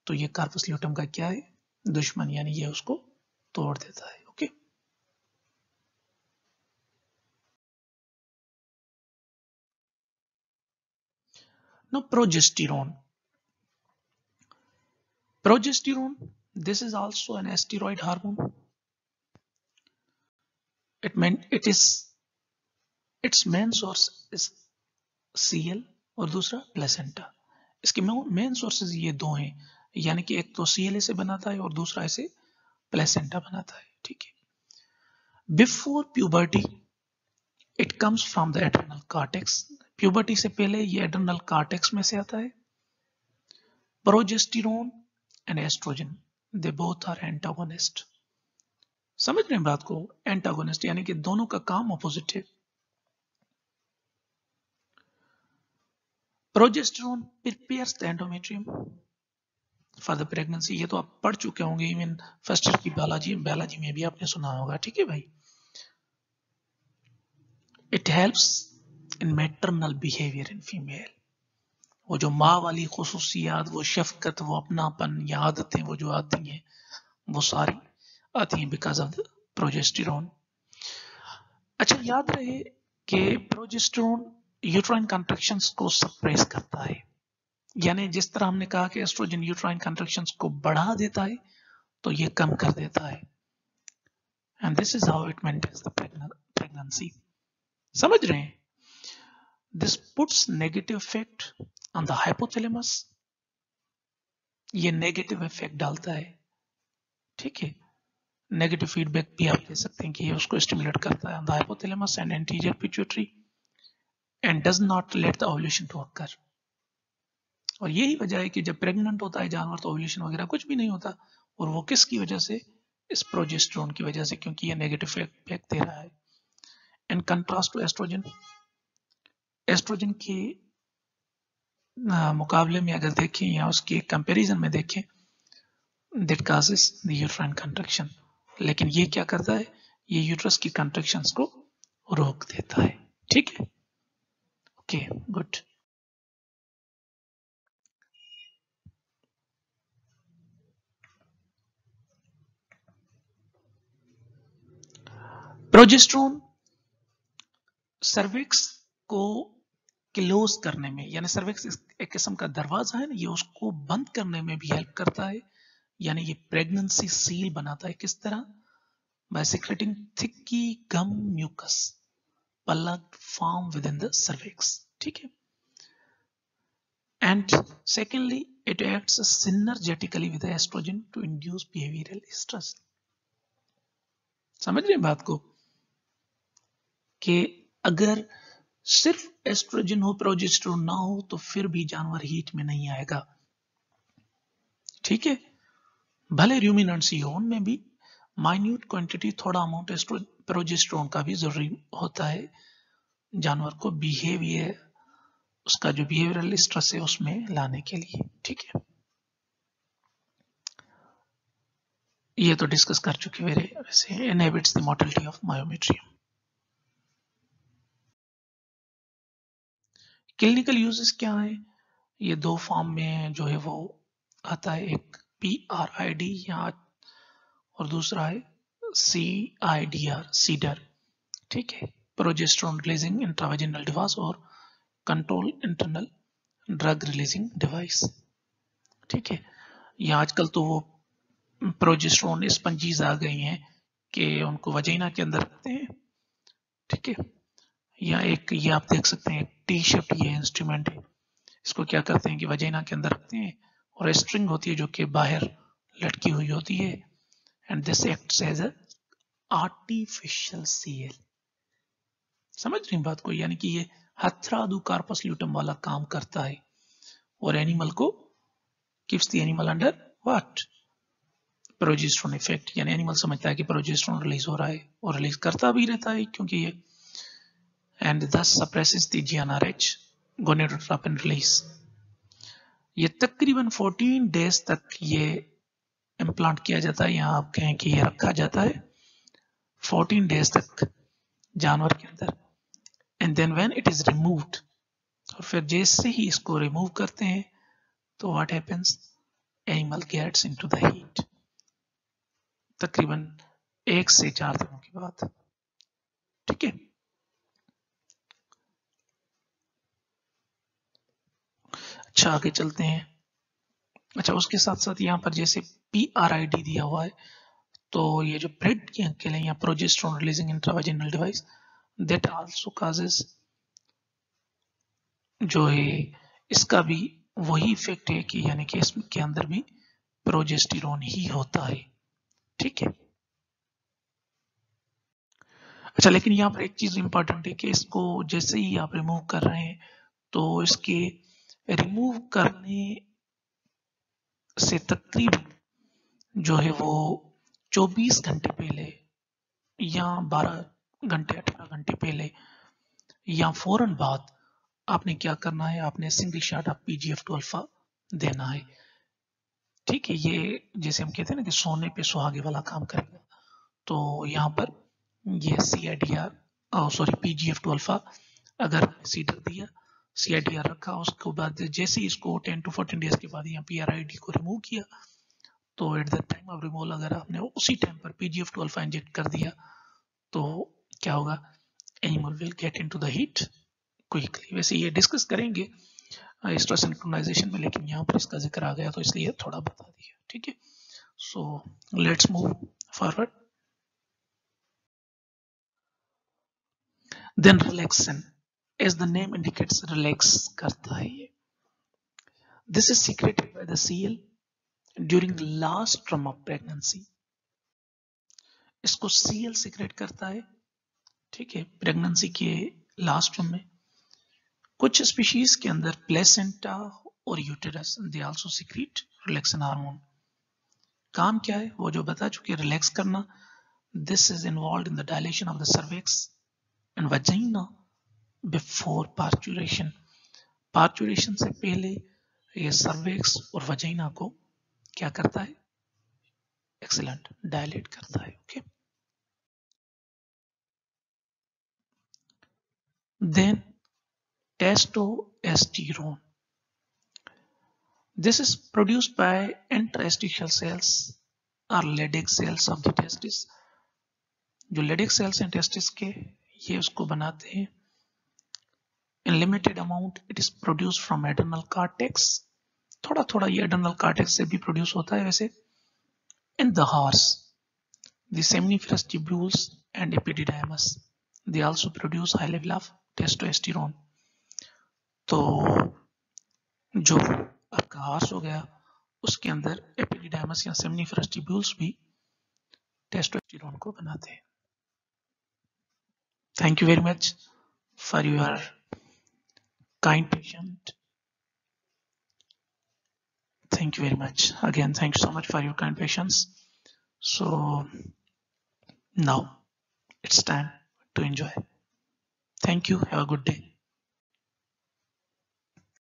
[SPEAKER 1] तो ये कार्पस ल्यूटम का क्या है? दुश्मन, यानी ये उसको तोड़ देता है। Okay, now progesterone. This is also an steroid hormone. Its main source is Cl और दूसरा प्लेसेंटा। इसके मेन सोर्सेज ये दो हैं, यानी कि एक तो Cl से बनाता है और दूसरा इसे प्लेसेंटा बनाता है। ठीक है। Before puberty it comes from the adrenal cortex. Puberty से पहले ये एड्रेनल कॉर्टेक्स में से आता है। Progesterone and estrogen they both are antagonist. समझ रहे हैं बात को? एंटागोनिस्ट यानी कि दोनों का काम अपोजिट है। Progesterone prepares the endometrium for the pregnancy. ये तो आप पढ़ चुके होंगे, इवन फर्स्ट ईयर की बायोलॉजी में भी आपने सुना होगा। ठीक है भाई। It helps in maternal behaviour in female. वो जो माँ वाली खुसूसियात, वो शफकत, वो अपनापन, या आदतें वो जो आती हैं वो सारी आती हैं बिकॉज ऑफ द प्रोजेस्टेरोन। अच्छा, याद रहे कि प्रोजेस्टेरोन यूट्राइन कंट्रैक्शंस को सप्रेस करता है, यानी जिस तरह हमने कहा कि एस्ट्रोजन यूट्राइन कंट्रैक्शंस को बढ़ा देता है तो ये कम कर देता है, and this is how it maintains the pregnancy. समझ रहे हैं? This puts negative effect on the hypothalamus. ये नेगेटिव इफेक्ट डालता है। ठीक है, नेगेटिव फीडबैक भी आप दे सकते हैं कि ये उसको स्टिमुलेट करता है on the hypothalamus and anterior pituitary and does not let the ovulation to occur. और यही वजह है कि जब प्रेग्नेंट होता है जानवर तो ओव्यूलेशन वगैरह कुछ भी नहीं होता, और वो किसकी वजह से? इस प्रोजेस्टेरोन की वजह से, क्योंकि ये नेगेटिव इफेक्ट दे रहा है। In contrast to estrogen, estrogen के मुकाबले में अगर देखें या उसके कंपैरिजन में देखें, that causes the uterine contraction, लेकिन ये क्या करता है? ये यूट्रस की कंट्रैक्शंस को रोक देता है। ठीक है, ओके, गुड। प्रोजेस्टेरोन सर्विक्स को क्लोज करने में, यानी सर्विक्स एक किस्म का दरवाजा है ना, ये उसको बंद करने में भी हेल्प करता है, यानी ये प्रेगनेंसी सील बनाता है। किस तरह? By secreting thick gum mucus plug form within the cervix. ठीक है। And secondly it acts synergetically with estrogen to induce behavioural stress. समझ रहे हैं बात को? कि अगर सिर्फ एस्ट्रोजन हो, प्रोजेस्टेरोन ना हो, तो फिर भी जानवर हीट में नहीं आएगा। ठीक है, भले रूमिनेंट्स ही हो, उनमें भी माइन्यूट क्वांटिटी, थोड़ा अमाउंट प्रोजेस्टेरोन का भी जरूरी होता है जानवर को बिहेवियर, उसका जो बिहेवियरल स्ट्रेस है उसमें लाने के लिए। ठीक है, ये तो डिस्कस कर चुके मेरे वैसे। Inhibits the motility of myometrium. Clinical uses क्या है? ये दो फॉर्म में जो है वो आता है, एक PRID या और दूसरा है CIDR, सीडर। ठीक है, प्रोजेस्टेरोन रिलीजिंग इंट्रावेजिनल डिवाइस और control internal drug releasing device. ठीक है, ये आजकल तो वो प्रोजेस्टेरोन स्पंजीज आ गई हैं कि उनको वजाइना के अंदर रखते हैं। ठीक है, या एक ये आप देख सकते हैं टी शेप, ये इंस्ट्रूमेंट है, इसको क्या करते हैं कि वजाइना के अंदर रखते हैं और स्ट्रिंग होती है जो कि बाहर लटकी हुई होती है, and this acts as a artificial CL. समझ रही बात को? यानी कि ये हथरादू कार्पस ल्यूटम वाला काम करता है और एनिमल को keeps the animal under what? Progesterone effect. यानी एनिमल समझता है कि प्रोजेस्टेरोन रिलीज हो रहा है और रिलीज करता भी रहता है क्योंकि ये, and thus suppresses the GnRH gonadotropin release। ये तकरीबन 14 डेज तक ये इम्प्लांट किया जाता है, यहाँ आप कहें कि ये रखा जाता है 14 डेज तक जानवर के अंदर, and then when it is removed, और फिर जैसे ही इसको रिमूव करते हैं तो what happens? Animal gets into the heat, तकरीबन 1 से 4 दिनों के बाद। ठीक है, अच्छा आगे चलते हैं। अच्छा, उसके साथ साथ यहाँ पर जैसे PRID दिया हुआ है, तो ये जो ब्रेड के लिए यहाँ progesterone releasing intravaginal device, that also causes, जो है इसका भी वही इफेक्ट है कि यानी कि इसके अंदर भी प्रोजेस्टेरोन ही होता है। ठीक है, अच्छा लेकिन यहाँ पर एक चीज इंपॉर्टेंट है कि इसको जैसे ही आप रिमूव कर रहे हैं तो इसके रिमूव करने से तकरीबन जो है वो 24 घंटे पहले या 12 घंटे 18 घंटे पहले या फौरन बाद आपने क्या करना है? आपने single shot of PGF2 alpha देना है। ठीक है, ये जैसे हम कहते हैं ना कि सोने पे सुहागे वाला काम करेगा, तो यहाँ पर ये CIDR सॉरी PGF2 अल्फा अगर सीडर दिया, CIDR रखा, उसके बाद जैसे ही इसको 10 to 14 डेज के बाद यहाँ PRID को रिमूव किया, तो at the time of removal अगर आपने उसी टाइम पर PGF2 अल्फा इंजेक्ट कर दिया तो क्या होगा? Animal will get into the heat quickly. वैसे ये डिस्कस करेंगे स्ट्रेस सिंक्रोनाइजेशन में, लेकिन यहाँ पर इसका जिक्र आ गया तो इसलिए थोड़ा बता दिया। ठीक है, so let's move forward. Then relaxin, as the name indicates, relax करता है ये। This is secreted by the CL during last term of pregnancy. इसको सीएल सीक्रेट करता है, ठीक है, प्रेगनेंसी के लास्ट ट्रम में। कुछ स्पीशीज के अंदर प्लेसेंटा और uterus they also secret relaxin hormone. काम क्या है वो जो बता चुके, रिलैक्स करना। This is involve in the dilation of the cervix and vagina before parturition. Parturition से पहले ये सर्विक्स और वजाइना को क्या करता है? एक्सीलेंट, डायलेट करता है। Okay, then testosterone. This is produced by interstitial cells or Leydig cells of the testis. जो Leydig cells हैं testis के, ये उसको बनाते हैं। In limited amount, it is produced from adrenal cortex. थोड़ा थोड़ा ये adrenal cortex से भी produce होता है वैसे। In the horse, the seminiferous tubules and epididymis, they also produce high level of testosterone. तो जो आपका हॉर्स हो गया, उसके अंदर एपिडिडाइमस या सेमनीफरस ट्यूब्यूल्स भी टेस्टोस्टेरोन को बनाते हैं। Thank you very much for your kind patient. Thank you very much. Again, thank you so much for your kind patience. So now it's time to enjoy. Thank you. Have a good day.